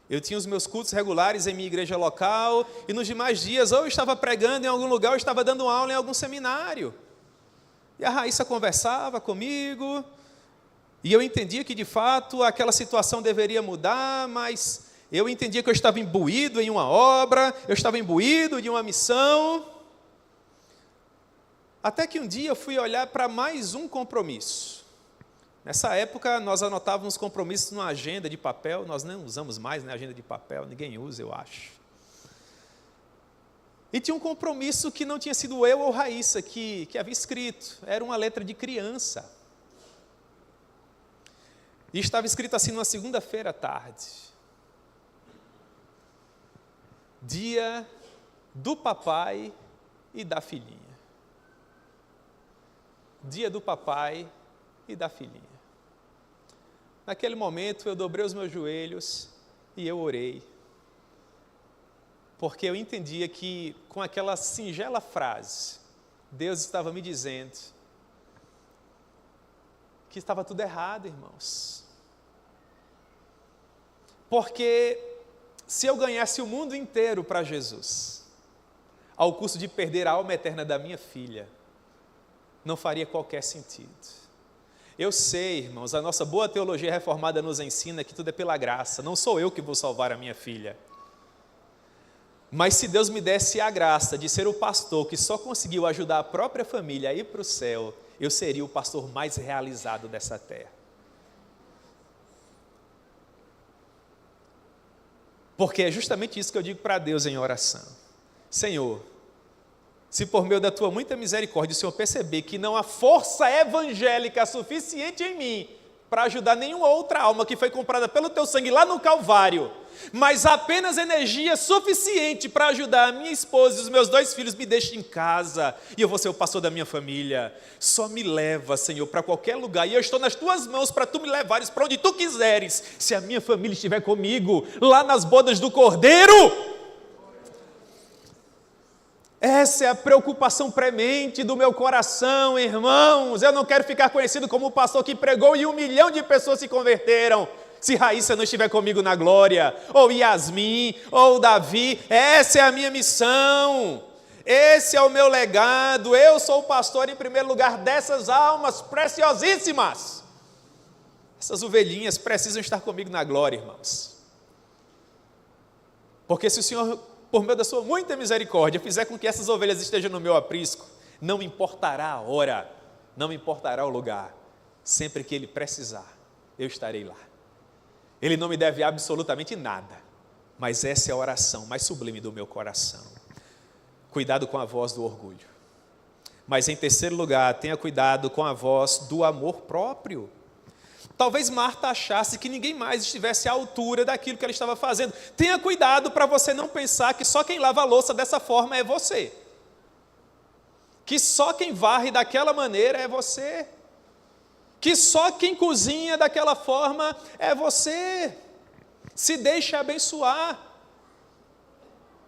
Eu tinha os meus cultos regulares em minha igreja local, e nos demais dias, ou eu estava pregando em algum lugar, ou eu estava dando aula em algum seminário. E a Raíssa conversava comigo, e eu entendia que de fato aquela situação deveria mudar, mas eu entendia que eu estava imbuído em uma obra, eu estava imbuído de uma missão, Até que um dia eu fui olhar para mais um compromisso. Nessa época, nós anotávamos compromissos numa agenda de papel, nós não usamos mais, né, agenda de papel, ninguém usa, eu acho. E tinha um compromisso que não tinha sido eu ou Raíssa que havia escrito, era uma letra de criança. E estava escrito assim, numa segunda-feira à tarde. Dia do papai e da filhinha. Dia do papai e da filhinha. Naquele momento eu dobrei os meus joelhos e eu orei. Porque eu entendia que com aquela singela frase, Deus estava me dizendo que estava tudo errado, irmãos. Porque se eu ganhasse o mundo inteiro para Jesus, ao custo de perder a alma eterna da minha filha, não faria qualquer sentido. Eu sei, irmãos, a nossa boa teologia reformada nos ensina que tudo é pela graça, não sou eu que vou salvar a minha filha. Mas se Deus me desse a graça de ser o pastor que só conseguiu ajudar a própria família a ir para o céu, eu seria o pastor mais realizado dessa terra. Porque é justamente isso que eu digo para Deus em oração. Senhor, se por meio da tua muita misericórdia o Senhor perceber que não há força evangélica suficiente em mim para ajudar nenhuma outra alma que foi comprada pelo teu sangue lá no Calvário, mas apenas energia suficiente para ajudar a minha esposa e os meus 2 filhos, me deixe em casa e eu vou ser o pastor da minha família. Só me leva, Senhor, para qualquer lugar e eu estou nas tuas mãos para tu me levares para onde tu quiseres, se a minha família estiver comigo, lá nas bodas do Cordeiro. Essa é a preocupação premente do meu coração, irmãos. Eu não quero ficar conhecido como o pastor que pregou e 1 milhão de pessoas se converteram. Se Raíssa não estiver comigo na glória, ou Yasmin, ou Davi, essa é a minha missão. Esse é o meu legado. Eu sou o pastor em primeiro lugar dessas almas preciosíssimas. Essas ovelhinhas precisam estar comigo na glória, irmãos. Porque se o Senhor, por meio da sua muita misericórdia, fizer com que essas ovelhas estejam no meu aprisco, não importará a hora, não importará o lugar, sempre que Ele precisar, eu estarei lá. Ele não me deve absolutamente nada, mas essa é a oração mais sublime do meu coração. Cuidado com a voz do orgulho. Mas em terceiro lugar, tenha cuidado com a voz do amor próprio. Talvez Marta achasse que ninguém mais estivesse à altura daquilo que ela estava fazendo. Tenha cuidado para você não pensar que só quem lava a louça dessa forma é você. Que só quem varre daquela maneira é você. Que só quem cozinha daquela forma é você. Se deixe abençoar.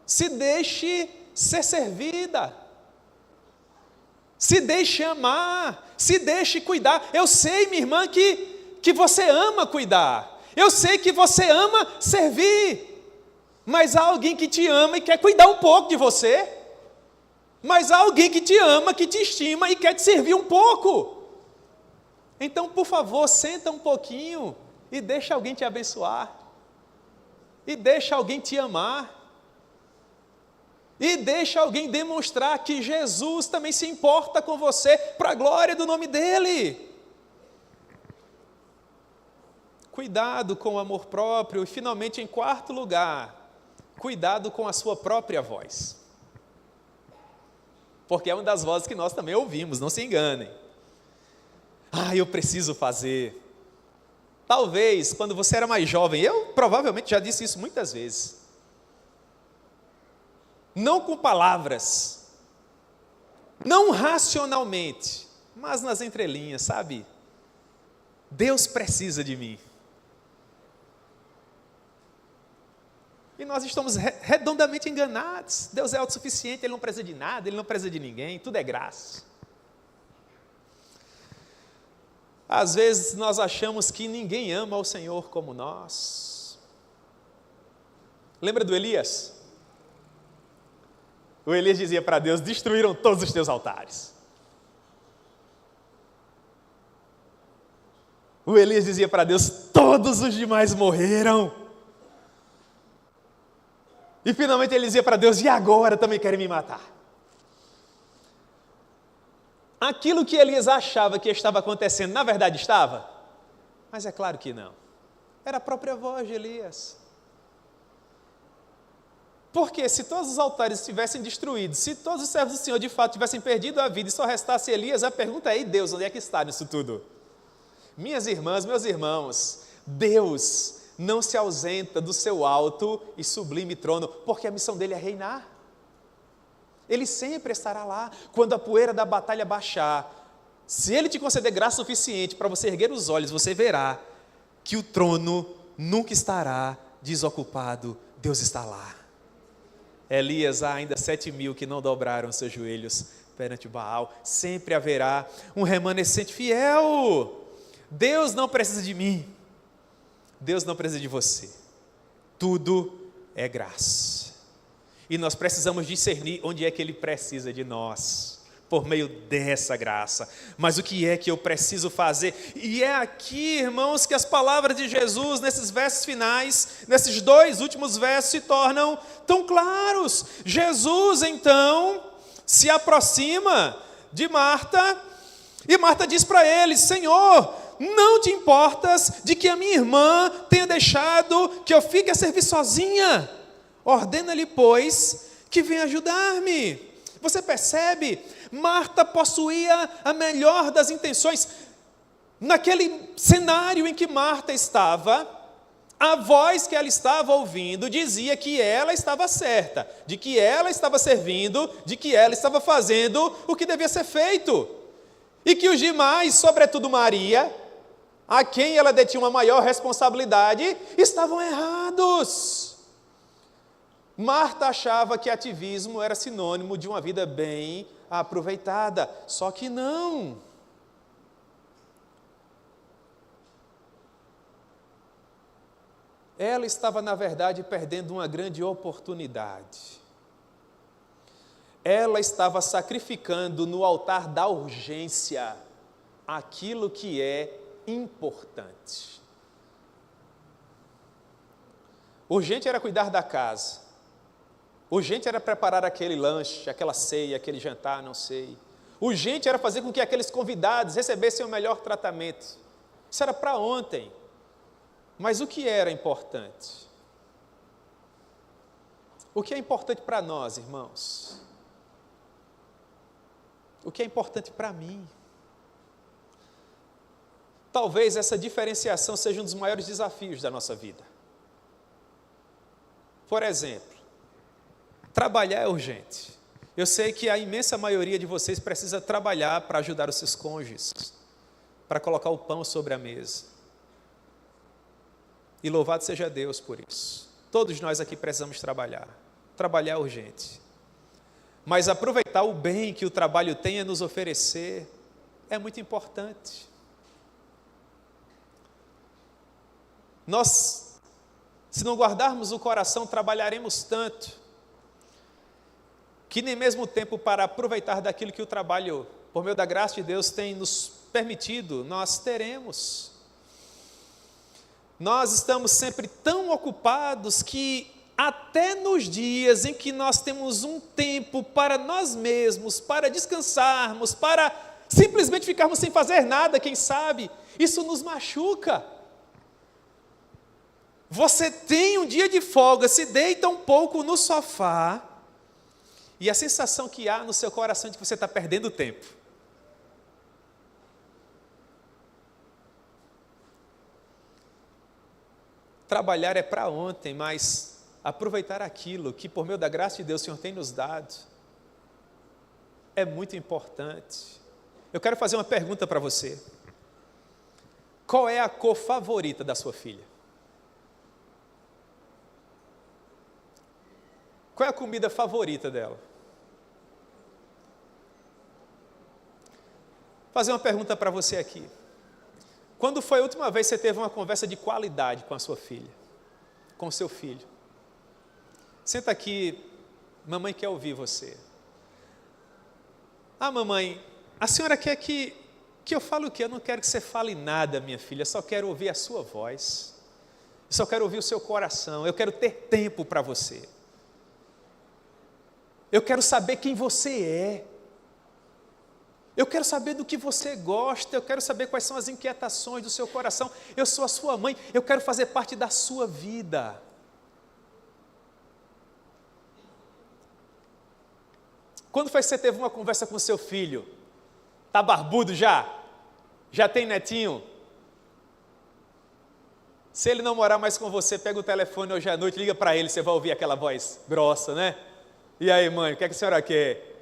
Se deixe ser servida. Se deixe amar. Se deixe cuidar. Eu sei, minha irmã, que você ama cuidar, eu sei que você ama servir, mas há alguém que te ama e quer cuidar um pouco de você, mas há alguém que te ama, que te estima e quer te servir um pouco. Então, por favor, senta um pouquinho e deixa alguém te abençoar, e deixa alguém te amar, e deixa alguém demonstrar que Jesus também se importa com você, para a glória do nome dEle. Cuidado com o amor próprio e, finalmente, em quarto lugar, cuidado com a sua própria voz. Porque é uma das vozes que nós também ouvimos, não se enganem. Eu preciso fazer. Talvez, quando você era mais jovem, eu provavelmente já disse isso muitas vezes. Não com palavras, não racionalmente, mas nas entrelinhas, sabe? Deus precisa de mim. E nós estamos redondamente enganados. Deus é autossuficiente, Ele não precisa de nada, Ele não precisa de ninguém, tudo é graça. Às vezes nós achamos que ninguém ama o Senhor como nós. Lembra do Elias? O Elias dizia para Deus: destruíram todos os teus altares. O Elias dizia para Deus: todos os demais morreram. E finalmente ele dizia para Deus: e agora também querem me matar? aquilo que Elias achava que estava acontecendo, na verdade estava? Mas é claro que não. Era a própria voz de Elias. Porque se todos os altares estivessem destruídos, se todos os servos do Senhor de fato tivessem perdido a vida e só restasse Elias, a pergunta é: e Deus, onde é que está nisso tudo? Minhas irmãs, meus irmãos, Deus não se ausenta do seu alto e sublime trono, porque a missão dele é reinar. Ele sempre estará lá. Quando a poeira da batalha baixar, se ele te conceder graça suficiente para você erguer os olhos, você verá que o trono nunca estará desocupado. Deus está lá. Elias, há ainda 7.000 que não dobraram seus joelhos perante Baal. Sempre haverá um remanescente fiel. Deus não precisa de mim. Deus não precisa de você. Tudo é graça. E nós precisamos discernir onde é que Ele precisa de nós, por meio dessa graça. Mas o que é que eu preciso fazer? E é aqui, irmãos, que as palavras de Jesus, nesses versos finais, nesses 2 últimos versos, se tornam tão claros. Jesus, então, se aproxima de Marta, e Marta diz para ele: Senhor, não te importas de que a minha irmã tenha deixado que eu fique a servir sozinha? Ordena-lhe, pois, que venha ajudar-me. Você percebe? Marta possuía a melhor das intenções. Naquele cenário em que Marta estava, a voz que ela estava ouvindo dizia que ela estava certa, de que ela estava servindo, de que ela estava fazendo o que devia ser feito. E que os demais, sobretudo Maria, a quem ela detinha uma maior responsabilidade, estavam errados. Marta achava que ativismo era sinônimo de uma vida bem aproveitada, só que não. Ela estava, na verdade, perdendo uma grande oportunidade. Ela estava sacrificando no altar da urgência aquilo que é importante. Urgente era cuidar da casa. Urgente era preparar aquele lanche, aquela ceia, aquele jantar, não sei. Urgente era fazer com que aqueles convidados recebessem o melhor tratamento. Isso era para ontem. Mas o que era importante? O que é importante para nós, irmãos? O que é importante para mim? Talvez essa diferenciação seja um dos maiores desafios da nossa vida. Por exemplo, trabalhar é urgente. Eu sei que a imensa maioria de vocês precisa trabalhar para ajudar os seus cônjuges, para colocar o pão sobre a mesa. E louvado seja Deus por isso. Todos nós aqui precisamos trabalhar. Trabalhar é urgente. Mas aproveitar o bem que o trabalho tem a nos oferecer é muito importante. Nós, se não guardarmos o coração, trabalharemos tanto, que nem mesmo tempo para aproveitar daquilo que o trabalho, por meio da graça de Deus, tem nos permitido, nós teremos. Nós estamos sempre tão ocupados que até nos dias em que nós temos um tempo para nós mesmos, para descansarmos, para simplesmente ficarmos sem fazer nada, quem sabe, isso nos machuca. Você tem um dia de folga, se deita um pouco no sofá, e a sensação que há no seu coração de que você está perdendo tempo. Trabalhar é para ontem, mas aproveitar aquilo que por meio da graça de Deus o Senhor tem nos dado é muito importante. Eu quero fazer uma pergunta para você. Qual é a cor favorita da sua filha? Qual é a comida favorita dela? Vou fazer uma pergunta para você aqui. Quando foi a última vez que você teve uma conversa de qualidade com a sua filha? Com o seu filho? Senta aqui, mamãe quer ouvir você. Ah, mamãe, a senhora quer que eu fale o quê? Eu não quero que você fale nada, minha filha, eu só quero ouvir a sua voz. Eu só quero ouvir o seu coração, eu quero ter tempo para você. Eu quero saber quem você é. Eu quero saber do que você gosta, eu quero saber quais são as inquietações do seu coração. Eu sou a sua mãe, eu quero fazer parte da sua vida. Quando foi que você teve uma conversa com seu filho? Está barbudo já? Já tem netinho? Se ele não morar mais com você, pega o telefone hoje à noite, liga para ele, você vai ouvir aquela voz grossa, né? E aí, mãe, o que é que a senhora quer?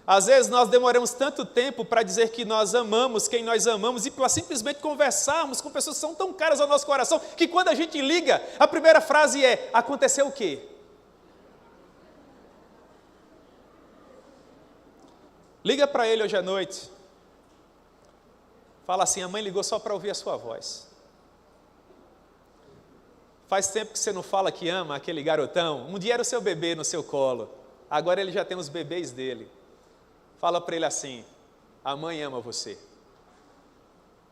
Às vezes nós demoramos tanto tempo para dizer que nós amamos quem nós amamos e para simplesmente conversarmos com pessoas que são tão caras ao nosso coração, que quando a gente liga, a primeira frase é: aconteceu o quê? Liga para ele hoje à noite. Fala assim: a mãe ligou só para ouvir a sua voz. Faz tempo que você não fala que ama aquele garotão. Um dia era o seu bebê no seu colo. Agora ele já tem os bebês dele. Fala para ele assim: a mãe ama você.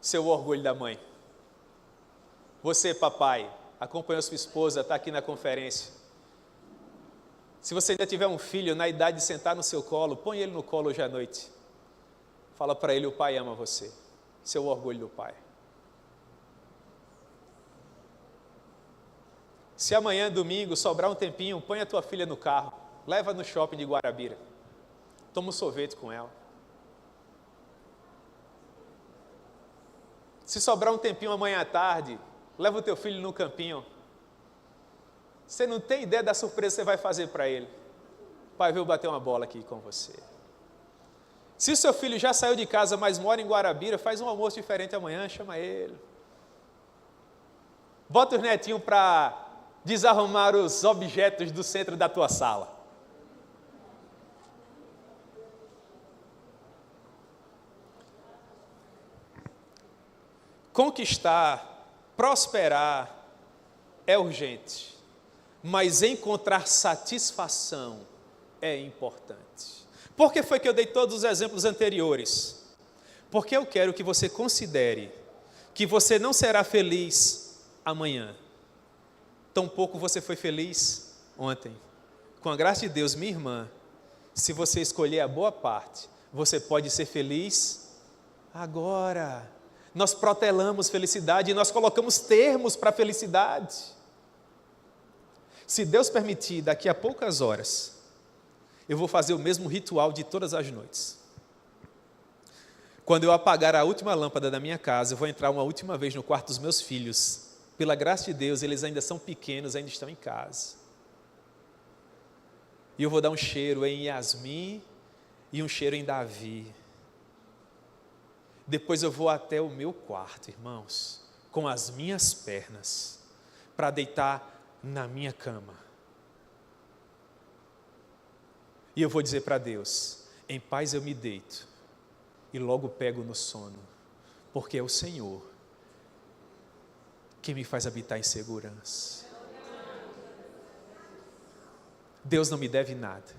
Seu orgulho da mãe. Você, papai, acompanhou sua esposa, está aqui na conferência. Se você ainda tiver um filho na idade de sentar no seu colo, põe ele no colo hoje à noite. Fala para ele: o pai ama você. Seu orgulho do pai. Se amanhã, domingo, sobrar um tempinho, põe a tua filha no carro, leva no shopping de Guarabira. Toma um sorvete com ela. Se sobrar um tempinho amanhã à tarde, leva o teu filho no campinho. Você não tem ideia da surpresa que você vai fazer para ele. Pai, veio bater uma bola aqui com você. Se o seu filho já saiu de casa, mas mora em Guarabira, faz um almoço diferente amanhã, chama ele. Bota os netinhos para desarrumar os objetos do centro da tua sala. Conquistar, prosperar é urgente, mas encontrar satisfação é importante. Por que foi que eu dei todos os exemplos anteriores? Porque eu quero que você considere que você não será feliz amanhã. Tampouco você foi feliz ontem. Com a graça de Deus, minha irmã, se você escolher a boa parte, você pode ser feliz agora. Nós protelamos felicidade e nós colocamos termos para a felicidade. Se Deus permitir, daqui a poucas horas, eu vou fazer o mesmo ritual de todas as noites. Quando eu apagar a última lâmpada da minha casa, eu vou entrar uma última vez no quarto dos meus filhos. Pela graça de Deus, eles ainda são pequenos, ainda estão em casa. E eu vou dar um cheiro em Yasmin e um cheiro em Davi. Depois eu vou até o meu quarto, irmãos, com as minhas pernas, para deitar na minha cama. E eu vou dizer para Deus: em paz eu me deito e logo pego no sono, porque é o Senhor que me faz habitar em segurança. Deus não me deve nada.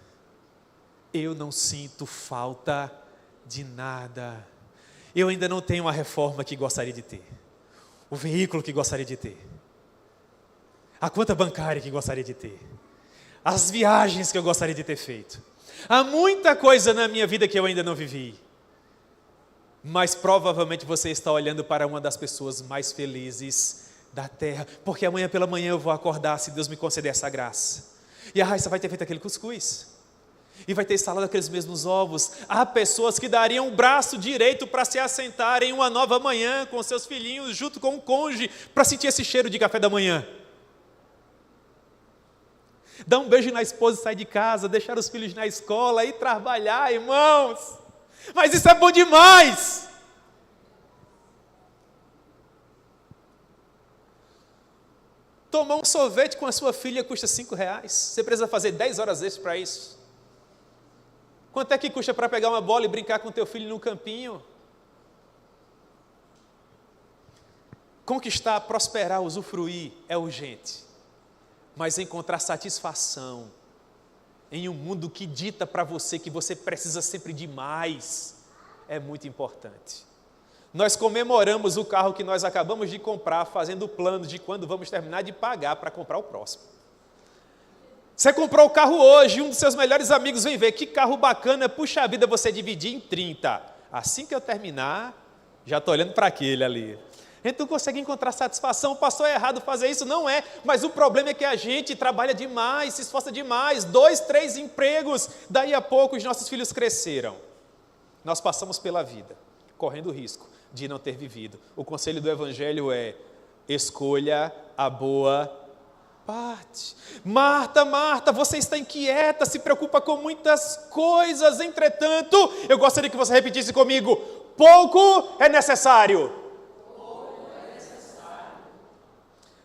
Eu não sinto falta de nada. Eu ainda não tenho a reforma que gostaria de ter, o veículo que gostaria de ter, a conta bancária que gostaria de ter, as viagens que eu gostaria de ter feito. Há muita coisa na minha vida que eu ainda não vivi. Mas provavelmente você está olhando para uma das pessoas mais felizes da terra, porque amanhã pela manhã eu vou acordar, se Deus me conceder essa graça. E a Raíssa vai ter feito aquele cuscuz. E vai ter instalado aqueles mesmos ovos. Há pessoas que dariam o braço direito para se assentar em uma nova manhã com seus filhinhos, junto com o cônjuge, para sentir esse cheiro de café da manhã. Dar um beijo na esposa e sair de casa, deixar os filhos na escola e trabalhar, irmãos. Mas isso é bom demais! Tomar um sorvete com a sua filha custa R$5. Você precisa fazer 10 horas extras para isso. Quanto é que custa para pegar uma bola e brincar com teu filho no campinho? Conquistar, prosperar, usufruir é urgente. Mas encontrar satisfação em um mundo que dita para você que você precisa sempre de mais é muito importante. Nós comemoramos o carro que nós acabamos de comprar, fazendo planos de quando vamos terminar de pagar para comprar o próximo. Você comprou o carro hoje, um dos seus melhores amigos vem ver, que carro bacana, puxa vida, você dividir em 30. Assim que eu terminar, já estou olhando para aquele ali. A gente não consegue encontrar satisfação. O pastor, é errado fazer isso? Não é. Mas o problema é que a gente trabalha demais, se esforça demais. 2, 3 empregos. Daí a pouco os nossos filhos cresceram. Nós passamos pela vida, correndo o risco de não ter vivido. O conselho do Evangelho é: escolha a boa parte. Marta, Marta, você está inquieta, se preocupa com muitas coisas. Entretanto, eu gostaria que você repetisse comigo: pouco é necessário.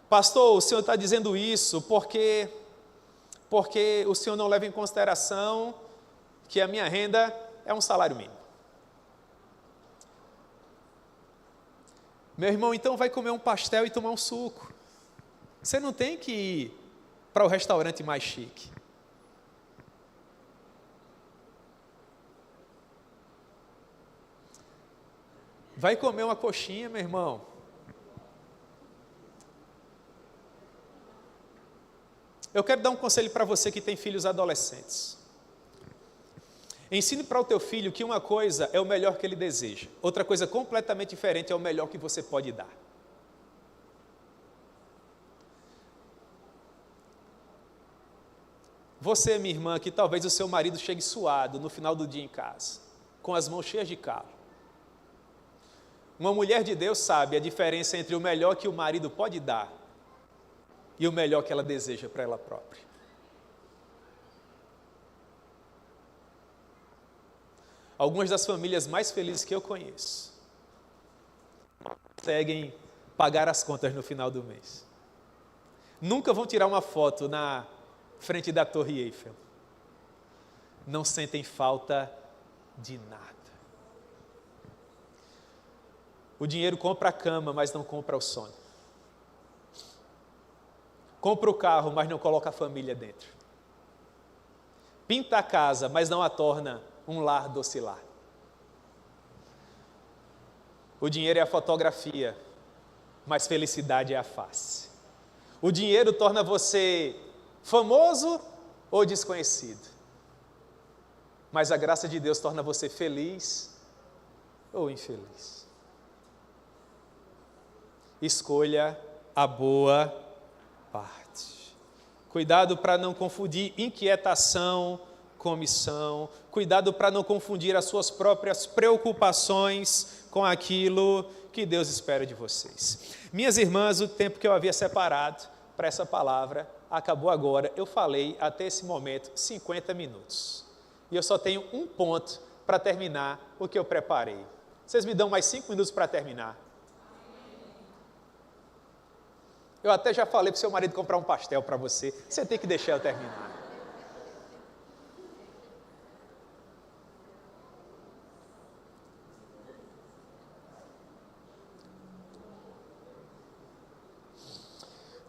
Pastor, o senhor está dizendo isso porque o senhor não leva em consideração que a minha renda é um salário mínimo. Meu irmão, então vai comer um pastel e tomar um suco. Você não tem que ir para o restaurante mais chique. Vai comer uma coxinha, meu irmão. Eu quero dar um conselho para você que tem filhos adolescentes. Ensine para o teu filho que uma coisa é o melhor que ele deseja, outra coisa completamente diferente é o melhor que você pode dar. Você, minha irmã, que talvez o seu marido chegue suado no final do dia em casa, com as mãos cheias de calo. Uma mulher de Deus sabe a diferença entre o melhor que o marido pode dar e o melhor que ela deseja para ela própria. Algumas das famílias mais felizes que eu conheço conseguem pagar as contas no final do mês. Nunca vão tirar uma foto na frente da Torre Eiffel. Não sentem falta de nada. O dinheiro compra a cama, mas não compra o sono. Compra o carro, mas não coloca a família dentro. Pinta a casa, mas não a torna um lar docilar. O dinheiro é a fotografia, mas felicidade é a face. O dinheiro torna você famoso ou desconhecido, mas a graça de Deus torna você feliz ou infeliz. Escolha a boa parte. Cuidado para não confundir inquietação com missão. Cuidado para não confundir as suas próprias preocupações com aquilo que Deus espera de vocês. Minhas irmãs, o tempo que eu havia separado para essa palavra acabou agora. Eu falei até esse momento 50 minutos. E eu só tenho um ponto para terminar o que eu preparei. Vocês me dão mais 5 minutos para terminar? Eu até já falei para o seu marido comprar um pastel para você. Você tem que deixar eu terminar.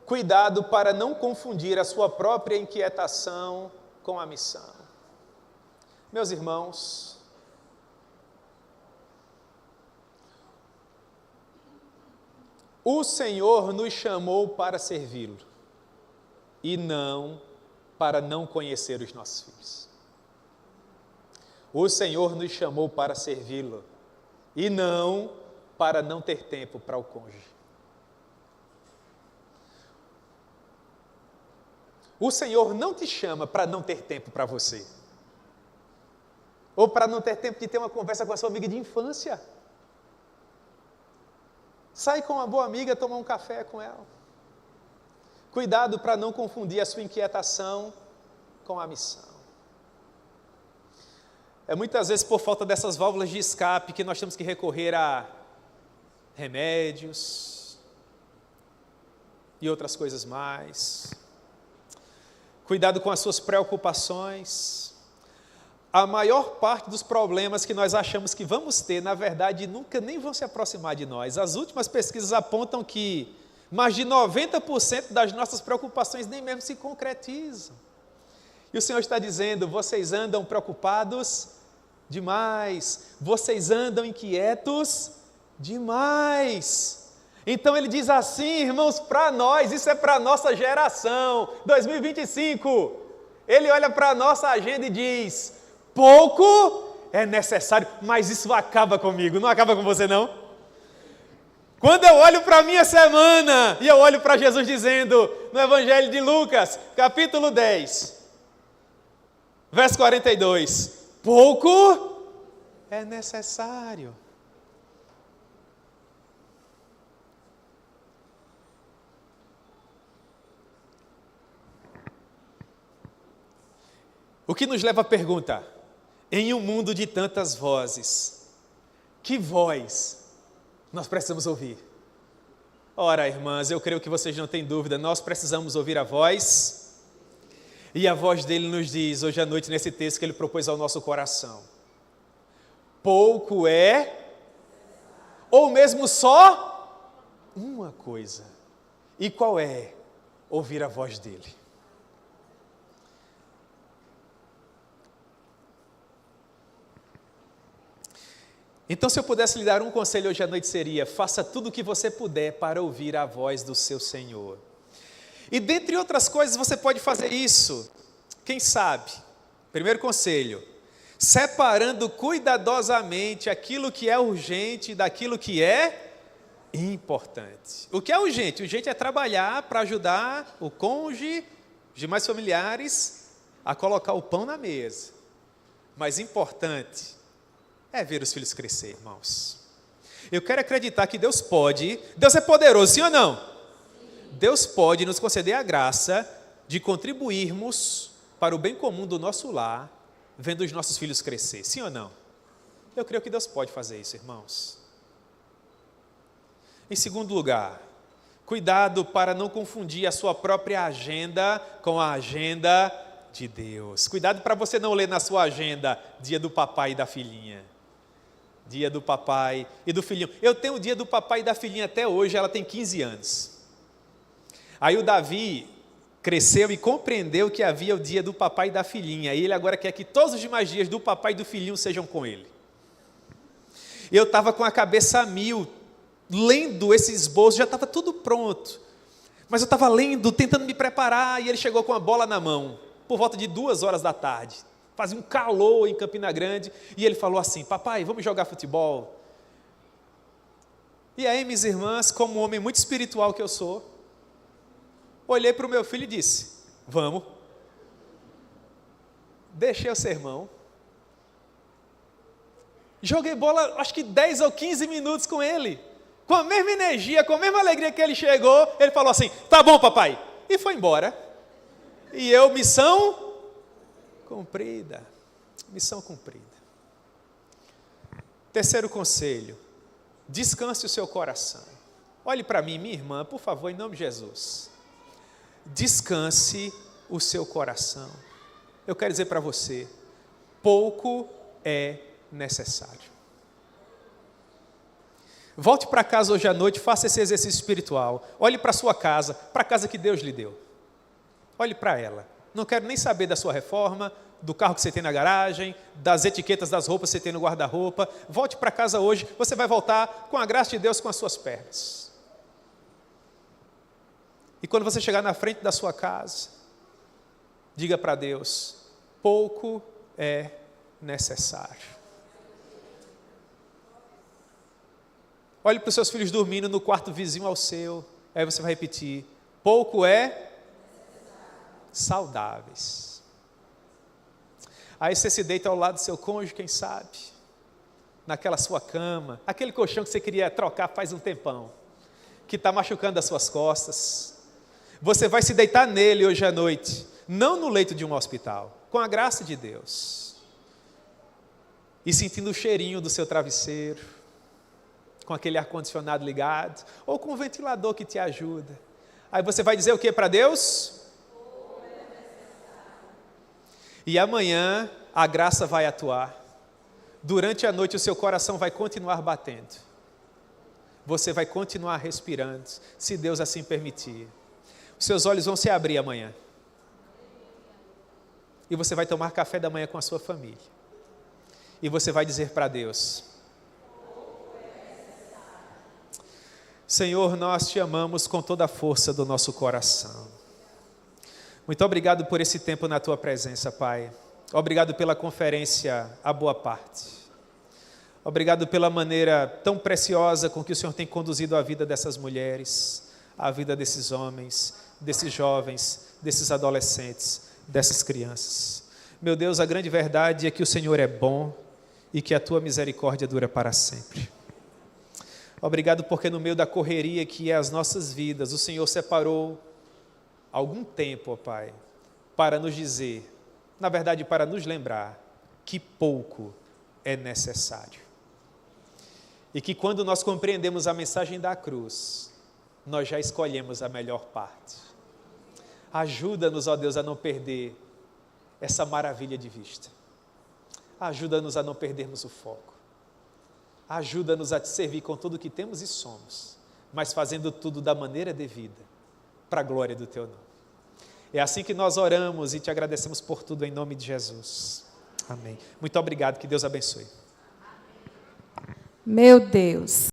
Cuidado para não confundir a sua própria inquietação com a missão. Meus irmãos, o Senhor nos chamou para servi-lo e não para não conhecer os nossos filhos. O Senhor nos chamou para servi-lo e não para não ter tempo para o cônjuge. O Senhor não te chama para não ter tempo para você. Ou para não ter tempo de ter uma conversa com a sua amiga de infância. Sai com uma boa amiga, toma um café com ela. Cuidado para não confundir a sua inquietação com a missão. É muitas vezes por falta dessas válvulas de escape que nós temos que recorrer a remédios e outras coisas mais. Cuidado com as suas preocupações. A maior parte dos problemas que nós achamos que vamos ter, na verdade, nunca nem vão se aproximar de nós. As últimas pesquisas apontam que mais de 90% das nossas preocupações nem mesmo se concretizam. E o Senhor está dizendo: vocês andam preocupados demais, vocês andam inquietos demais. Então ele diz assim, irmãos, para nós, isso é para a nossa geração, 2025, ele olha para a nossa agenda e diz: pouco é necessário, mas isso acaba comigo, não acaba com você não? Quando eu olho para a minha semana, e eu olho para Jesus dizendo, no Evangelho de Lucas, capítulo 10, verso 42, pouco é necessário. O que nos leva à pergunta, em um mundo de tantas vozes, que voz nós precisamos ouvir? Ora, irmãs, eu creio que vocês não têm dúvida, nós precisamos ouvir a voz, e a voz dele nos diz, hoje à noite, nesse texto que ele propôs ao nosso coração, pouco é, ou mesmo só, uma coisa. E qual é? Ouvir a voz dele. Então, se eu pudesse lhe dar um conselho hoje à noite seria, faça tudo o que você puder para ouvir a voz do seu Senhor. E dentre outras coisas você pode fazer isso, quem sabe? Primeiro conselho, separando cuidadosamente aquilo que é urgente daquilo que é importante. O que é urgente? Urgente é trabalhar para ajudar o cônjuge, os demais familiares, a colocar o pão na mesa. Mas importante é ver os filhos crescer, irmãos. Eu quero acreditar que Deus é poderoso, sim ou não? Sim. Deus pode nos conceder a graça de contribuirmos para o bem comum do nosso lar, vendo os nossos filhos crescer, sim ou não? Eu creio que Deus pode fazer isso, irmãos. Em segundo lugar, cuidado para não confundir a sua própria agenda com a agenda de Deus. Cuidado para você não ler na sua agenda dia do papai e da filhinha. Dia do papai e do filhinho. Eu tenho o dia do papai e da filhinha até hoje, ela tem 15 anos. Aí o Davi cresceu e compreendeu que havia o dia do papai e da filhinha. E ele agora quer que todos os demais dias do papai e do filhinho sejam com ele. Eu estava com a cabeça a mil, lendo esse esboço, já estava tudo pronto. Mas eu estava lendo, tentando me preparar, e ele chegou com a bola na mão, por volta de 2 horas da tarde. Fazia um calor em Campina Grande, e ele falou assim, papai, vamos jogar futebol? E aí, minhas irmãs, como um homem muito espiritual que eu sou, olhei para o meu filho e disse, vamos. Deixei o sermão, joguei bola, acho que 10 ou 15 minutos com ele, com a mesma energia, com a mesma alegria que ele chegou, ele falou assim, tá bom papai, e foi embora. E eu, missão cumprida. Missão cumprida. Terceiro conselho, descanse o seu coração. Olhe para mim, minha irmã, por favor, em nome de Jesus. Descanse o seu coração. Eu quero dizer para você, pouco é necessário. Volte para casa hoje à noite, faça esse exercício espiritual. Olhe para a sua casa, para a casa que Deus lhe deu. Olhe para ela. Não quero nem saber da sua reforma, do carro que você tem na garagem, das etiquetas das roupas que você tem no guarda-roupa. Volte para casa hoje, você vai voltar com a graça de Deus com as suas pernas. E quando você chegar na frente da sua casa, diga para Deus, pouco é necessário. Olhe para os seus filhos dormindo no quarto vizinho ao seu, aí você vai repetir, pouco é saudáveis. Aí você se deita ao lado do seu cônjuge, quem sabe, naquela sua cama, aquele colchão que você queria trocar faz um tempão, que está machucando as suas costas. Você vai se deitar nele hoje à noite, não no leito de um hospital, com a graça de Deus, e sentindo o cheirinho do seu travesseiro, com aquele ar-condicionado ligado, ou com o ventilador que te ajuda. Aí você vai dizer o que para Deus? E amanhã a graça vai atuar. Durante a noite o seu coração vai continuar batendo. Você vai continuar respirando, se Deus assim permitir. Os seus olhos vão se abrir amanhã. E você vai tomar café da manhã com a sua família. E você vai dizer para Deus, Senhor, nós te amamos com toda a força do nosso coração. Muito obrigado por esse tempo na tua presença, Pai. Obrigado pela conferência A Boa Parte. Obrigado pela maneira tão preciosa com que o Senhor tem conduzido a vida dessas mulheres, a vida desses homens, desses jovens, desses adolescentes, dessas crianças. Meu Deus, a grande verdade é que o Senhor é bom e que a tua misericórdia dura para sempre. Obrigado porque no meio da correria que é as nossas vidas, o Senhor separou algum tempo, ó Pai, para nos dizer, na verdade para nos lembrar, que pouco é necessário. E que quando nós compreendemos a mensagem da cruz, nós já escolhemos a melhor parte. Ajuda-nos, ó Deus, a não perder essa maravilha de vista. Ajuda-nos a não perdermos o foco. Ajuda-nos a te servir com tudo que temos e somos, mas fazendo tudo da maneira devida, para a glória do teu nome. É assim que nós oramos e te agradecemos por tudo em nome de Jesus. Amém. Muito obrigado, que Deus abençoe. Meu Deus.